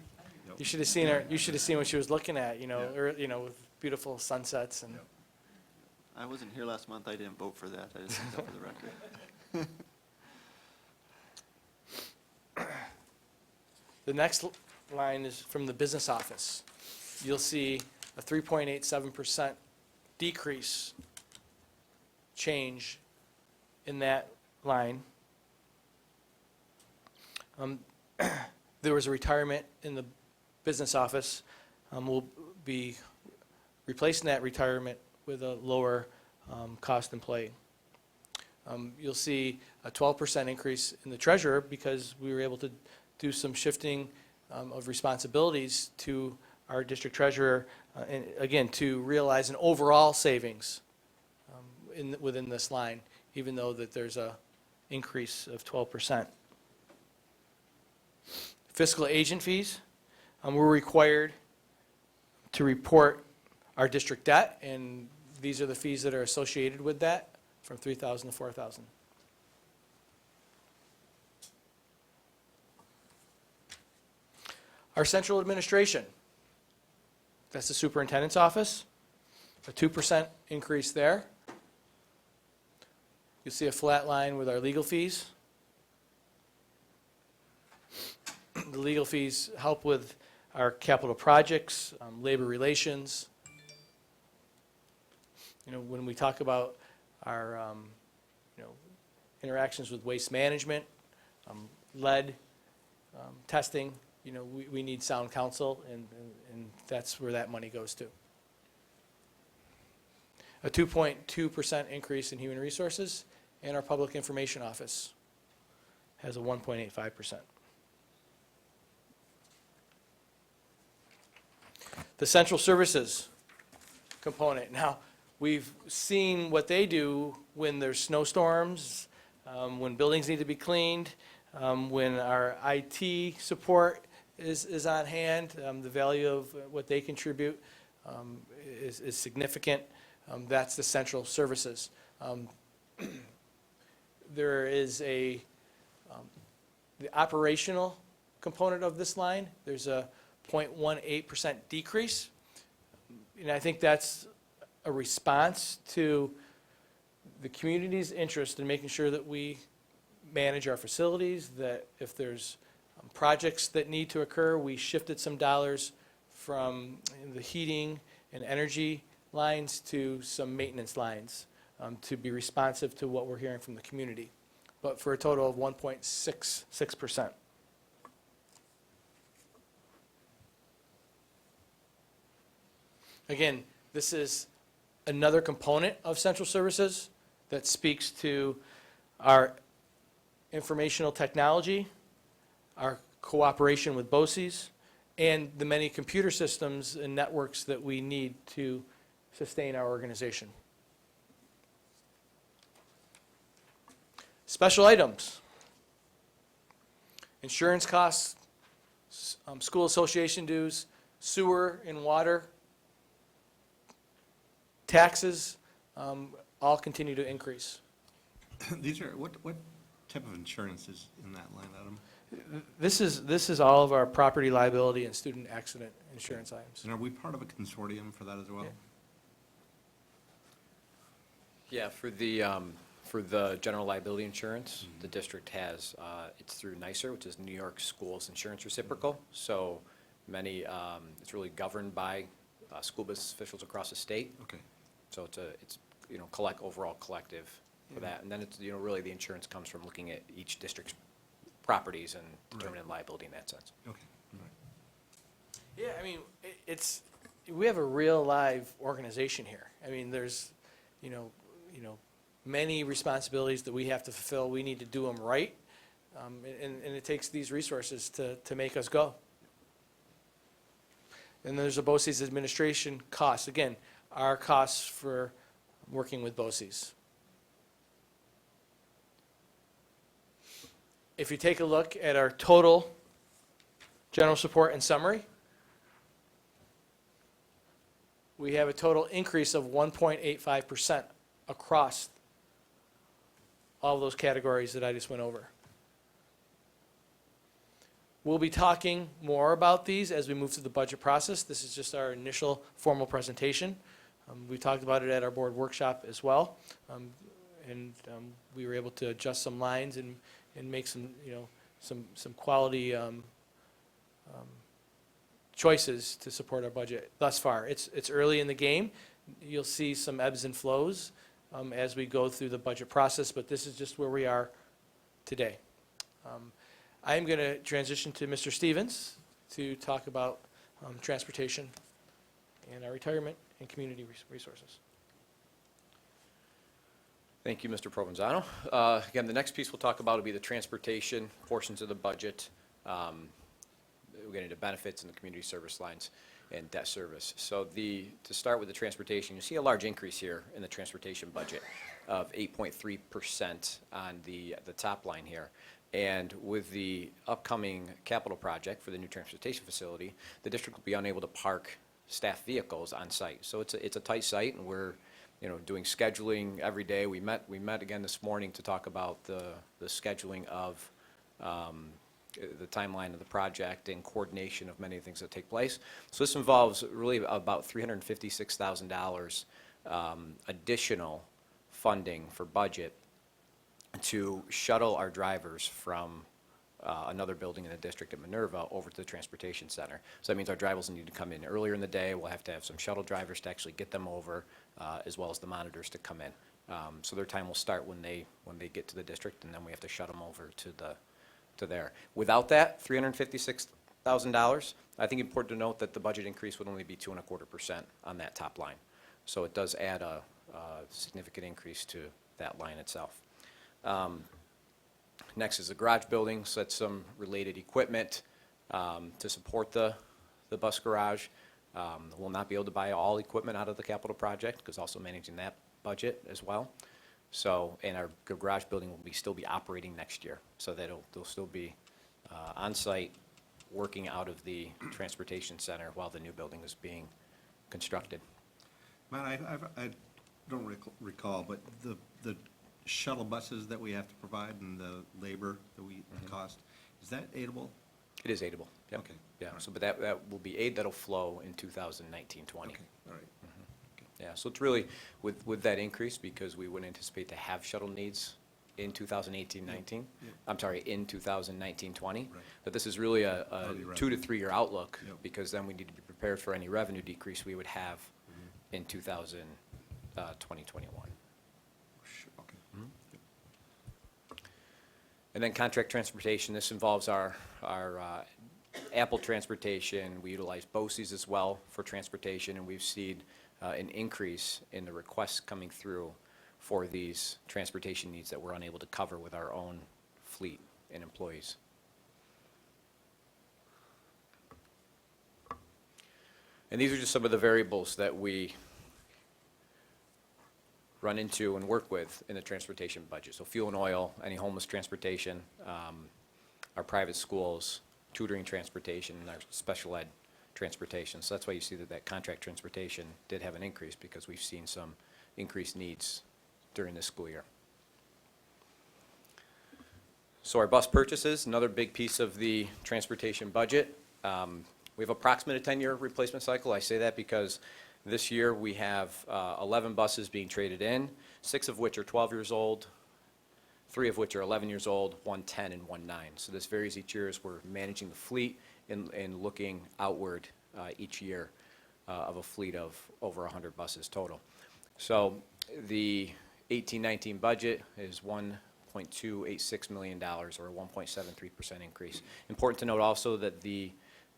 You should have seen her. You should have seen what she was looking at. Yeah. With beautiful sunsets and. Yep. I wasn't here last month, I didn't vote for that, I just think that for the record. The next line is from the business office. You'll see a 3.87% decrease change in that line. There was a retirement in the business office. We'll be replacing that retirement with a lower cost employee. You'll see a 12% increase in the treasurer because we were able to do some shifting of responsibilities to our district treasurer, and again, to realize an overall savings within this line, even though that there's a increase of 12%. Fiscal agent fees, we're required to report our district debt, and these are the fees that are associated with that, from $3,000 to $4,000. Our central administration, that's the superintendent's office, a 2% increase there. You'll see a flat line with our legal fees. The legal fees help with our capital projects, labor relations. When we talk about our, interactions with waste management, lead testing, we need sound counsel, and that's where that money goes to. A 2.2% increase in human resources, and our public information office has a 1.85%. The central services component. Now, we've seen what they do when there's snowstorms, when buildings need to be cleaned, when our IT support is on hand. The value of what they contribute is significant. That's the central services. There is the operational component of this line. There's a 0.18% decrease. And I think that's a response to the community's interest in making sure that we manage our facilities, that if there's projects that need to occur, we shifted some dollars from the heating and energy lines to some maintenance lines to be responsive to what we're hearing from the community, but for a total of 1.66%. Again, this is another component of central services that speaks to our informational technology, our cooperation with BOCES, and the many computer systems and networks that we need to sustain our organization. Special items. Insurance costs, school association dues, sewer and water, taxes, all continue to increase. These are, what type of insurance is in that line item? This is all of our property liability and student accident insurance items. And are we part of a consortium for that as well? Yeah, for the general liability insurance, the district has, it's through NYSER, which is New York Schools Insurance Reciprocal. So many, it's really governed by school business officials across the state. Okay. So it's overall collective for that. And then it's, really the insurance comes from looking at each district's properties and determining liability in that sense. Okay, all right. Yeah, I mean, we have a real live organization here. I mean, there's, many responsibilities that we have to fulfill. We need to do them right, and it takes these resources to make us go. And there's a BOCES administration cost. Again, our costs for working with BOCES. If you take a look at our total general support and summary, we have a total increase of 1.85% across all those categories that I just went over. We'll be talking more about these as we move through the budget process. This is just our initial formal presentation. We talked about it at our board workshop as well. We were able to adjust some lines and make some, some quality choices to support our budget thus far. It's early in the game. You'll see some ebbs and flows as we go through the budget process, but this is just where we are today. I'm going to transition to Mr. Stevens to talk about transportation and our retirement and community resources. Thank you, Mr. Provenzano. Again, the next piece we'll talk about will be the transportation portions of the budget. We're getting into benefits and the community service lines and debt service. So to start with the transportation, you see a large increase here in the transportation budget of 8.3% on the top line here. And with the upcoming capital project for the new transportation facility, the district will be unable to park staff vehicles on site. So it's a tight site, and we're doing scheduling every day. We met again this morning to talk about the scheduling of the timeline of the project and coordination of many things that take place. So this involves really about $356,000 additional funding for budget to shuttle our drivers from another building in the district at Minerva over to the transportation center. So that means our drivers need to come in earlier in the day. We'll have to have some shuttle drivers to actually get them over, as well as the monitors to come in. So their time will start when they get to the district, and then we have to shut them over to there. Without that, $356,000, I think it's important to note that the budget increase would only be 2.25% on that top line. So it does add a significant increase to that line itself. Next is the garage building, so that's some related equipment to support the bus garage. We'll not be able to buy all equipment out of the capital project because also managing that budget as well. So, and our garage building will still be operating next year, so that they'll still be on site working out of the transportation center while the new building is being constructed. Matt, I don't recall, but the shuttle buses that we have to provide and the labor that the cost, is that aidable? It is aidable. Yep. Okay. Yeah. All right. So, but that will be aid that'll flow in 2019-20. Okay, all right. Yeah, so it's really with that increase, because we wouldn't anticipate to have shuttle needs in 2018-19. Yeah. I'm sorry, in 2019-20. Right. But this is really a Early revenue. 2 to 3 year outlook, Yep. because then we need to be prepared for any revenue decrease we would have in 2021. And then contract transportation, this involves our Apple transportation. We utilize BOCES as well for transportation, and we've seen an increase in the requests coming through for these transportation needs that we're unable to cover with our own fleet and employees. And these are just some of the variables that we run into and work with in the transportation budget. So fuel and oil, any homeless transportation, our private schools, tutoring transportation, and our special ed transportation. So that's why you see that contract transportation did have an increase, because we've seen some increased needs during this school year. So our bus purchases, another big piece of the transportation budget. We have approximately a 10-year replacement cycle. I say that because this year we have 11 buses being traded in, 6 of which are 12 years old, 3 of which are 11 years old, 1 10 and 1 9. So this varies each year as we're managing the fleet and looking outward each year of a fleet of over 100 buses total. So the 18-19 budget is $1.286 million, or a 1.73% increase. Important to note also that the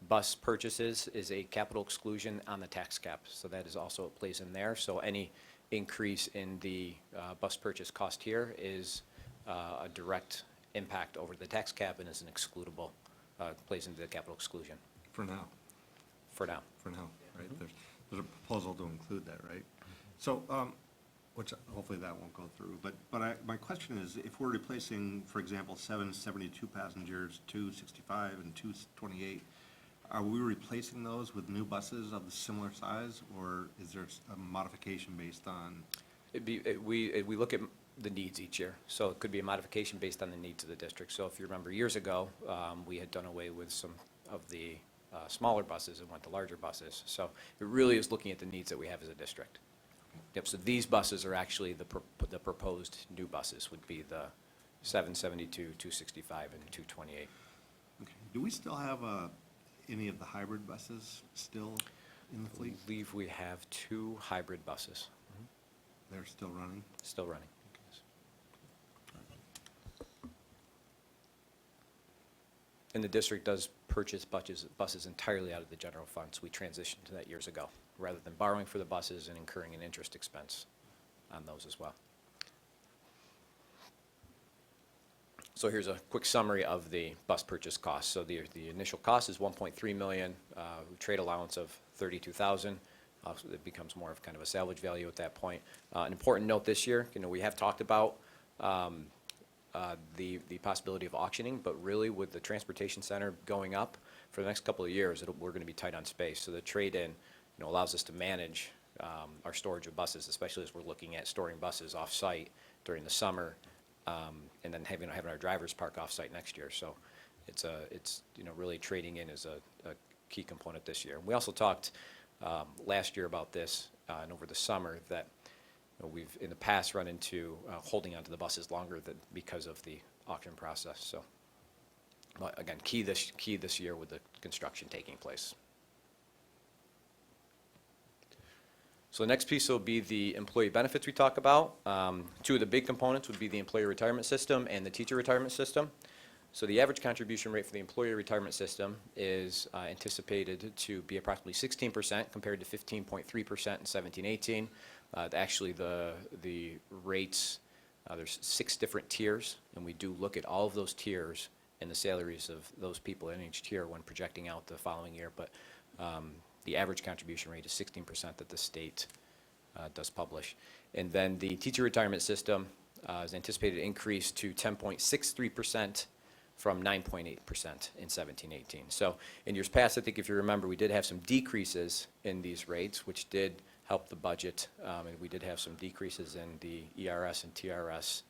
bus purchases is a capital exclusion on the tax cap, so that is also, it plays in there. So any increase in the bus purchase cost here is a direct impact over the tax cap and is an excludable, plays into the capital exclusion. For now. For now. For now, right? There's a proposal to include that, right? So, which hopefully that won't go through. But my question is, if we're replacing, for example, 7 72 passengers, 2 65, and 2 28, are we replacing those with new buses of the similar size, or is there a modification based on? We look at the needs each year, so it could be a modification based on the needs of the district. So if you remember years ago, we had done away with some of the smaller buses and went to larger buses. So it really is looking at the needs that we have as a district. Yep, so these buses are actually the proposed new buses would be the 772, 265, and 228. Okay. Do we still have any of the hybrid buses still in the I fleet? believe we have 2 hybrid buses They're still running? still running. And the district does purchase buses entirely out of the general fund, so we transitioned to that years ago, rather than borrowing for the buses and incurring an interest expense on those as well. So here's a quick summary of the bus purchase cost. So the initial cost is $1.3 million, trade allowance of $32,000. It becomes more of kind of a salvage value at that point. An important note this year, we have talked about the possibility of auctioning, but really with the transportation center going up for the next couple of years, we're going to be tight on space. So the trade-in allows us to manage our storage of buses, especially as we're looking at storing buses off-site during the summer, and then having our drivers park off-site next year. So it's really trading in is a key component this year. We also talked last year about this and over the summer that we've in the past run into holding onto the buses longer because of the auction process. So again, key this year with the construction taking place. So the next piece will be the employee benefits we talk about. 2 of the big components would be the employee retirement system and the teacher retirement system. So the average contribution rate for the employee retirement system is anticipated to be approximately 16% compared to 15.3% in 17-18. Actually, the rates, there's 6 different tiers, and we do look at all of those tiers and the salaries of those people in each tier when projecting out the following year. But the average contribution rate is 16% that the state does publish. And then the teacher retirement system is anticipated to increase to 10.63% from 9.8% in 17-18. So in years past, I think if you remember, we did have some decreases in these rates, which did help the budget, and we did have some decreases in the ERS and TRS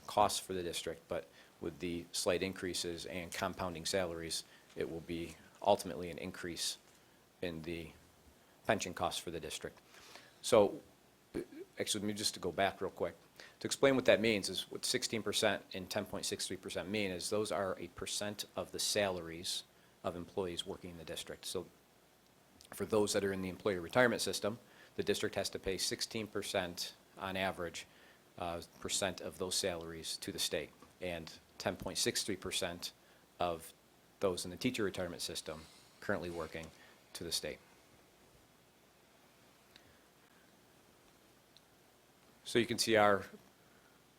costs for the district, but with the slight increases and compounding salaries, it will be ultimately an increase in the pension costs for the district. So actually, let me just to go back real quick. To explain what that means is what 16% and 10.63% mean is those are a percent of the salaries of employees working in the district. So for those that are in the employee retirement system, the district has to pay 16% on average percent of those salaries to the state. And 10.63% of those in the teacher retirement system currently working to the state. So you can see our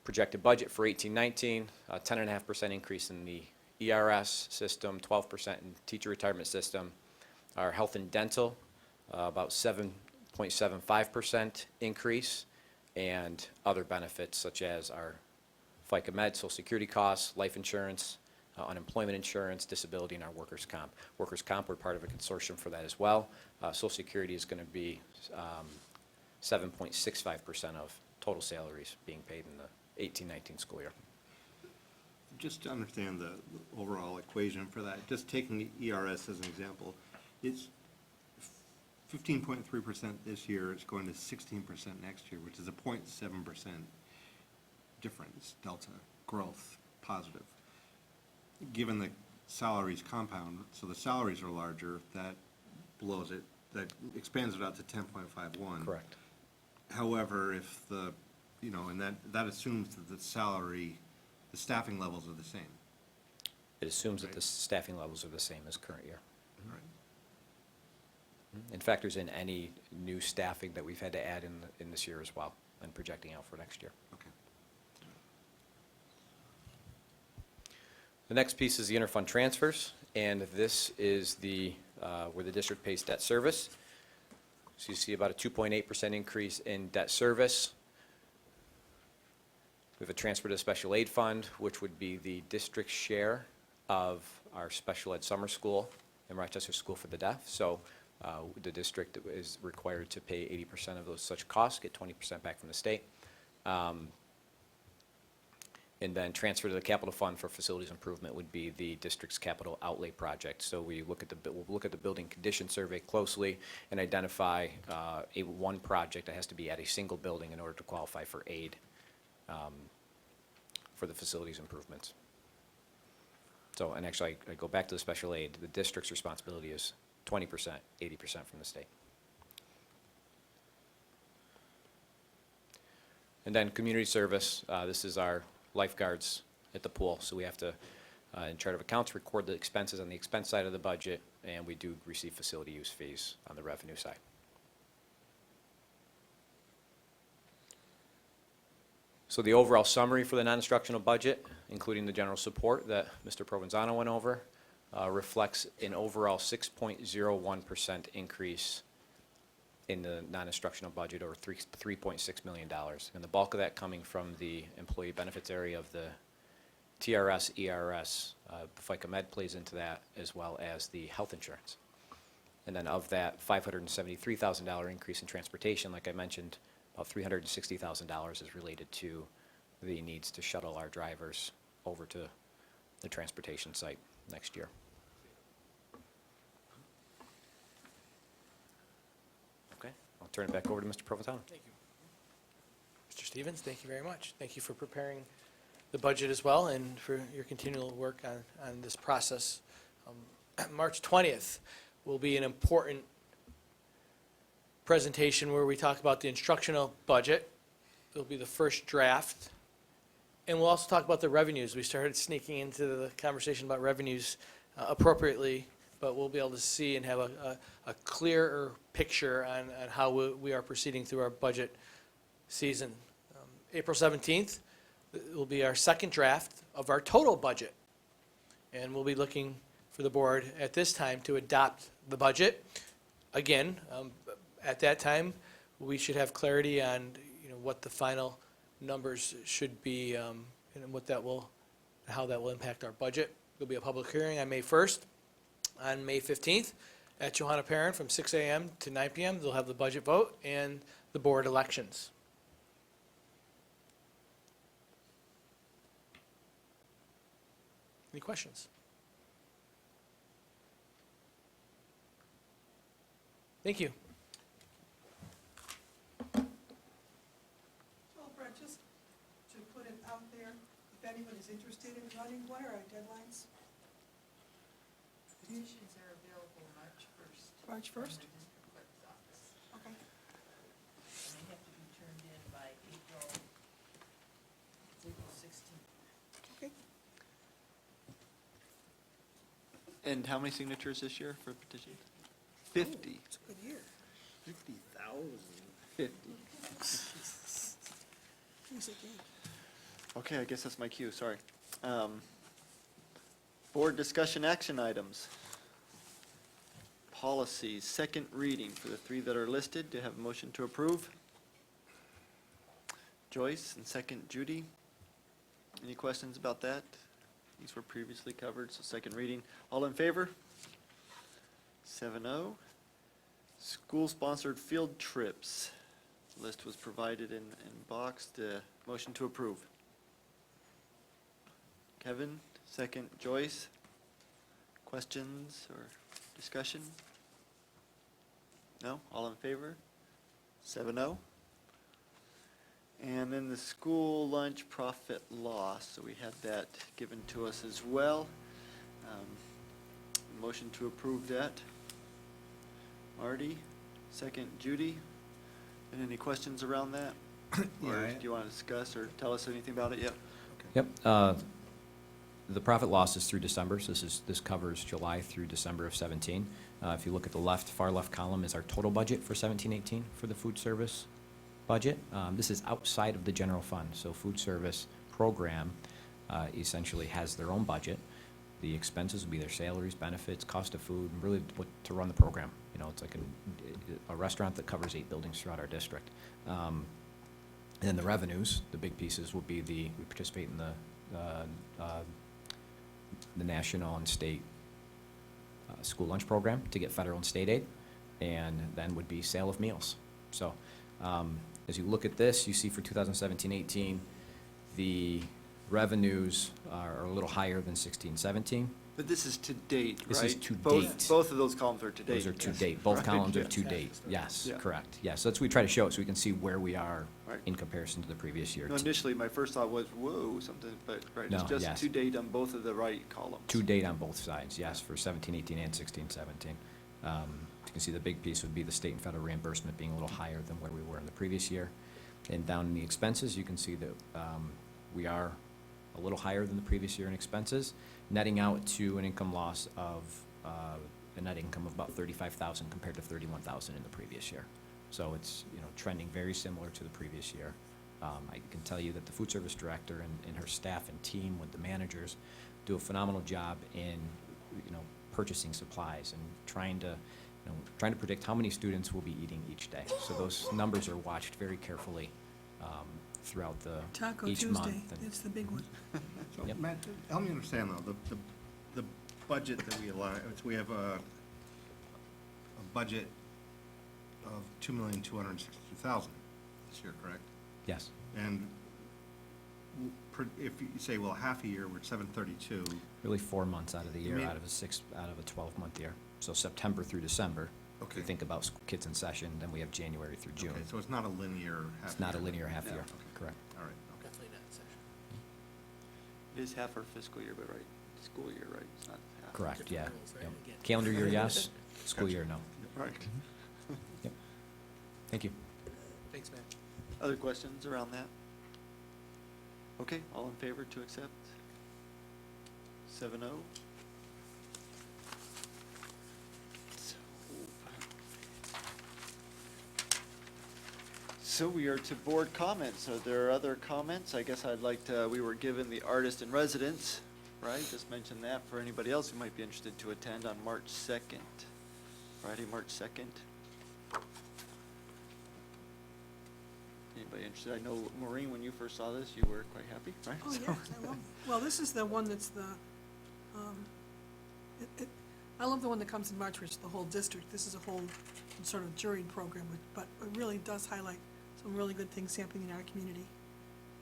projected budget for 18-19, 10.5% increase in the ERS system, 12% in teacher retirement system. Our health and dental, about 7.75% increase, and other benefits such as our FICA Med, Social Security costs, life insurance, unemployment insurance, disability, and our workers' comp. Workers' comp, we're part of a consortium for that as well. Social Security is going to be 7.65% of total salaries being paid in the 18-19 school year. Just to understand the overall equation for that, just taking the ERS as an example, it's 15.3% this year, it's going to 16% next year, which is a 0.7% difference, delta, growth, positive. Given the salaries compound, so the salaries are larger, that blows it, that expands it out to 10.51. Correct. However, if the, you know, and that assumes that the staffing levels are the same. It assumes that Right. the staffing levels are the same as current year. Right. And factors in any new staffing that we've had to add in this year as well, and projecting out for next year. Okay. The next piece is the interfund transfers, and this is the, where the district pays debt service. So you see about a 2.8% increase in debt service. We have a transfer to the special aid fund, which would be the district's share of our special ed summer school and Rochester School for the Deaf. So the district is required to pay 80% of those such costs, get 20% back from the state. And then transfer to the capital fund for facilities improvement would be the district's capital outlay project. So we'll look at the building condition survey closely and identify one project that has to be at a single building in order to qualify for aid for the facilities improvements. So, and actually, I go back to the special aid. The district's responsibility is 20%, 80% from the state. And then community service, this is our lifeguards at the pool. So we have to, in chart of accounts, record the expenses on the expense side of the budget, and we do receive facility use fees on the revenue side. So the overall summary for the non-instructional budget, including the general support that Mr. Provenzano went over, reflects an overall 6.01% increase in the non-instructional budget, or $3.6 million. And the bulk of that coming from the employee benefits area of the TRS, ERS, FICA Med plays into that, as well as the health insurance. And then of that $573,000 increase in transportation, like I mentioned, about $360,000 is related to the needs to shuttle our drivers over to the transportation site next year. Okay, I'll turn it back over to Mr. Provenzano. Thank you. Mr. Stevens, thank you very much. Thank you for preparing the budget as well, and for your continual work on this process. March 20th will be an important presentation where we talk about the instructional budget. It'll be the first draft. And we'll also talk about the revenues. We started sneaking into the conversation about revenues appropriately, but we'll be able to see and have a clearer picture on how we are proceeding through our budget season. April 17th will be our second draft of our total budget. And we'll be looking for the board at this time to adopt the budget. Again, at that time, we should have clarity on, what the final numbers should be, and how that will impact our budget. There'll be a public hearing on May 1st. On May 15th, at Johanna Perrin from 6 a.m. to 9 p.m., they'll have the budget vote and the board elections. Any questions? Thank you. Well, Brett, just to put it out there, if anyone is interested in running, what are our deadlines? Petitions are available March 1st. March 1st? From the district clerk's office. Okay. And they have to be turned in by April 16th. Okay. And how many signatures this year for petition? 50. It's a good year. 50,000. 50. Piece of cake. Okay, I guess that's my cue, sorry. Board discussion action items. Policies, second reading for the 3 that are listed. Do you have a motion to approve? Joyce, and second Judy. Any questions about that? These were previously covered, so second reading. All in favor? 7-0. School-sponsored field trips. List was provided in boxed. Motion to approve. Kevin, second Joyce. Questions or discussion? No? All in favor? 7-0. And then the school lunch profit loss, so we had that given to us as well. Motion to approve that. Marty, second Judy. And any questions around that? Or Yeah, do you want to discuss or tell us anything about it yet? Yep. The profit loss is through December, so this covers July through December of 17. If you look at the far left column is our total budget for 17-18 for the food service budget. This is outside of the general fund, so food service program essentially has their own budget. The expenses will be their salaries, benefits, cost of food, and really what to run the program. You know, it's like a restaurant that covers 8 buildings throughout our district. And then the revenues, the big pieces will be we participate in the national and state school lunch program to get federal and state aid, and then would be sale of meals. So as you look at this, you see for 2017-18, the revenues are a little higher than 16-17. But this is to date, right? This is to Both- date. Both of those columns are to date. Those are to Yes. date. Both Right. columns are Yeah. to date. Yes, Yeah. correct. Yes, that's what we try to show, so we can see where we are Right. in comparison to the previous year. No, initially, my first thought was, whoa, something, but, right, No, it's just yes. to date on both of the right columns. To date on both sides, yes, for 17-18 and 16-17. You can see the big piece would be the state and federal reimbursement being a little higher than where we were in the previous year. And down in the expenses, you can see that we are a little higher than the previous year in expenses, netting out to an income loss of, a net income of about 35,000 compared to 31,000 in the previous year. So it's, you know, trending very similar to the previous year. I can tell you that the food service director and her staff and team with the managers do a phenomenal job in, you know, purchasing supplies and trying to predict how many students will be eating each day. So those numbers are watched very carefully throughout Taco each Tuesday, month. And- it's the big one. So, Yep. Matt, help me understand though, the budget that we allow, we have a budget of 2,262,000 this year, correct? Yes, And if you say, well, half a year, we're at 732, really 4 months out of the year, mean- out of a 12-month year. So September through December. If Okay. you think about kids in session, then we have January through June. okay, so it's not a linear half. It's not a year. linear half Yeah, year, okay. correct. All right, okay. Definitely not session. It is half our fiscal year, but right, school year, right, it's not half. Correct, yeah. rules, right? Yep. Again. Calendar year, yes. School Gotcha. year, no. Right. Yep. Thank you. Thanks, Matt. Other questions around that? Okay, all in favor to accept? 7-0. So we are to board comments. Are there other comments? I guess I'd like to, we were given the artist in residence, right? Just mention that for anybody else who might be interested to attend on March 2nd, Friday, March 2nd. Anybody interested? I know, Maureen, when you first saw this, you were quite happy, right? Oh, So- yeah, I love, well, this is the one that's I love the one that comes in March, which is the whole district. This is a whole sort of juried program, but it really does highlight some really good things happening in our community.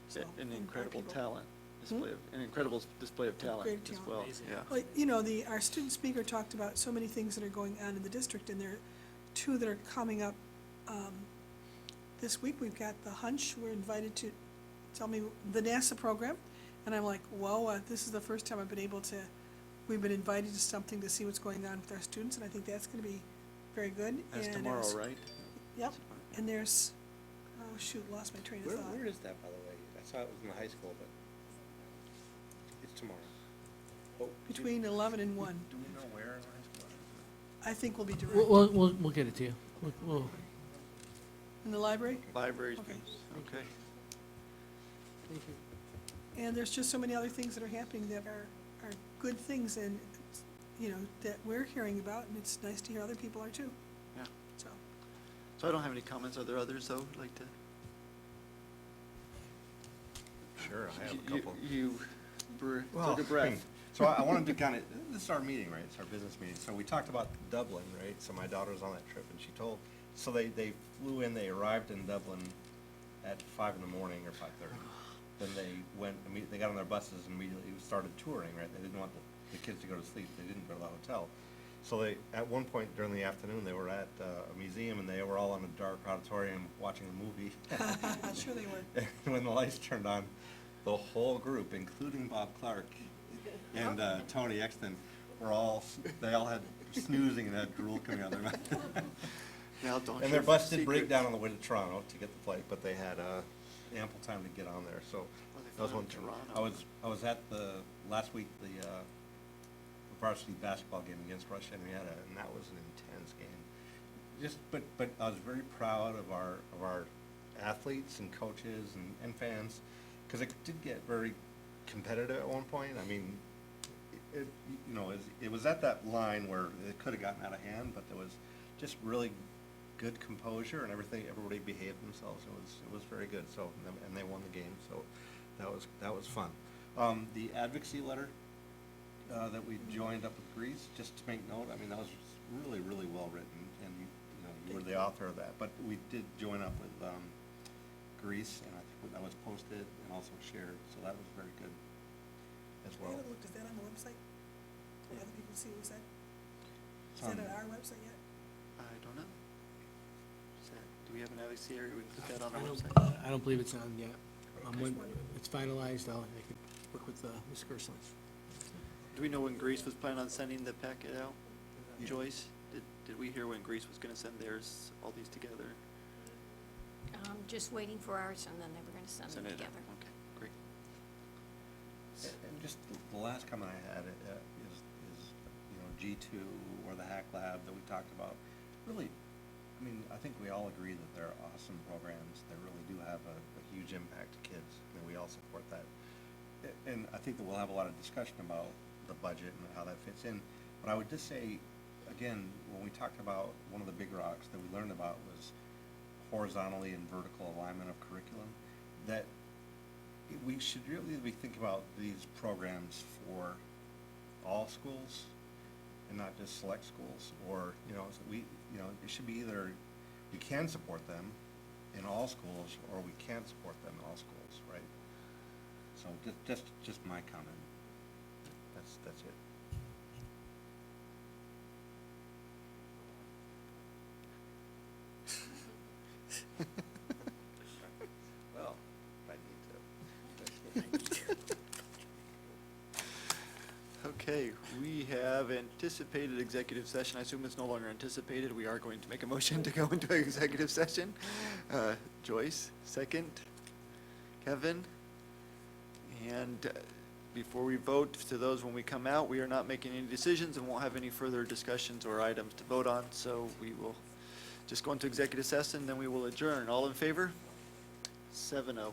So, An and our incredible people. talent, display of, an incredible display of talent Great as talent. well, Amazing. yeah. Well, you know, our student speaker talked about so many things that are going on in the district, and there are 2 that are coming up. This week, we've got the Hunch, we're invited to tell me the NASA program, and I'm like, whoa, this is the first time we've been invited to something to see what's going on with our students, and I think that's gonna be very good. That's And tomorrow, there's- right? Yep, and there's, oh shoot, lost my train of thought. Where is that, by the way? I saw it was in the high school, but it's tomorrow. between 11 and 1. Do we know where in high school? I think we'll be direct. We'll get it to you. We'll. In the library? Libraries, Okay. okay. And there's just so many other things that are happening that are good things and, you know, that we're hearing about, and it's nice to hear other people are too. Yeah. So, So I don't have any comments. Are there others, though, who'd like to? Sure, I have a You- couple. You Well, took a breath. So I wanted to kind of, this is our meeting, right? It's our business meeting. So we talked about Dublin, right? So my daughter was on that trip and she told, so they flew in, they arrived in Dublin at 5 in the morning or 5:30. Then they got on their buses and immediately started touring, right? They didn't want the kids to go to sleep. They didn't go to the hotel. So at one point during the afternoon, they were at a museum and they were all in a dark auditorium watching a movie. sure they were. And when the lights turned on, the whole group, including Bob Clark and Tony Exton, they all had snoozing and had drool coming out of their mouth. Now, don't And their share bus did secrets. break down on the way to Toronto to get the flight, but they had ample time to get on there, so Well, they that was flew one. to Toronto. I was at last week, the varsity basketball game against Russia and Henrietta, and that was an intense game. But I was very proud of our athletes and coaches and fans, because it did get very competitive at one point. I mean, it was at that line where it could have gotten out of hand, but there was just really good composure and everything. Everybody behaved themselves. It was very good. So, and they won the game. So, that was fun. The advocacy letter that we joined up with Greece, just to make note. I mean, that was really, really well written, and you were the author of that. But we did join up with Greece, and I think that was posted and also shared. So that was very good as I well. haven't looked, is that on the website? For other people to see what was that? Is Um, that on our website yet? I don't know. Do we have an advocacy area we can put that on our I website? I don't believe it's on yet. When Just wondering. it's finalized, I could work with Ms. Gerstlin. Do we know when Greece was planning on sending the packet out? Yeah. Joyce, did we hear when Greece was gonna send theirs, all these together? Just waiting for ours, and then they were gonna send them Send it out. together. Okay, great. And just the last comment I had is G2 or the Hack Lab that we talked about. Really, I mean, I think we all agree that they're awesome programs. They really do have a huge impact to kids, and we all support that. And I think that we'll have a lot of discussion about the budget and how that fits in. But I would just say, again, when we talked about one of the big rocks that we learned about was horizontally and vertical alignment of curriculum, that we should really be thinking about these programs for all schools and not just select schools, or, it should be either we can support them in all schools or we can't support them in all schools, right? So just my comment. That's it. Well, I need to. Okay, we have anticipated executive session. I assume it's no longer anticipated. We are going to make a motion to go into executive session. Joyce, second. Kevin? And before we vote, to those when we come out, we are not making any decisions and won't have any further discussions or items to vote on, so we will just go into executive session, then we will adjourn. All in favor? 7-0.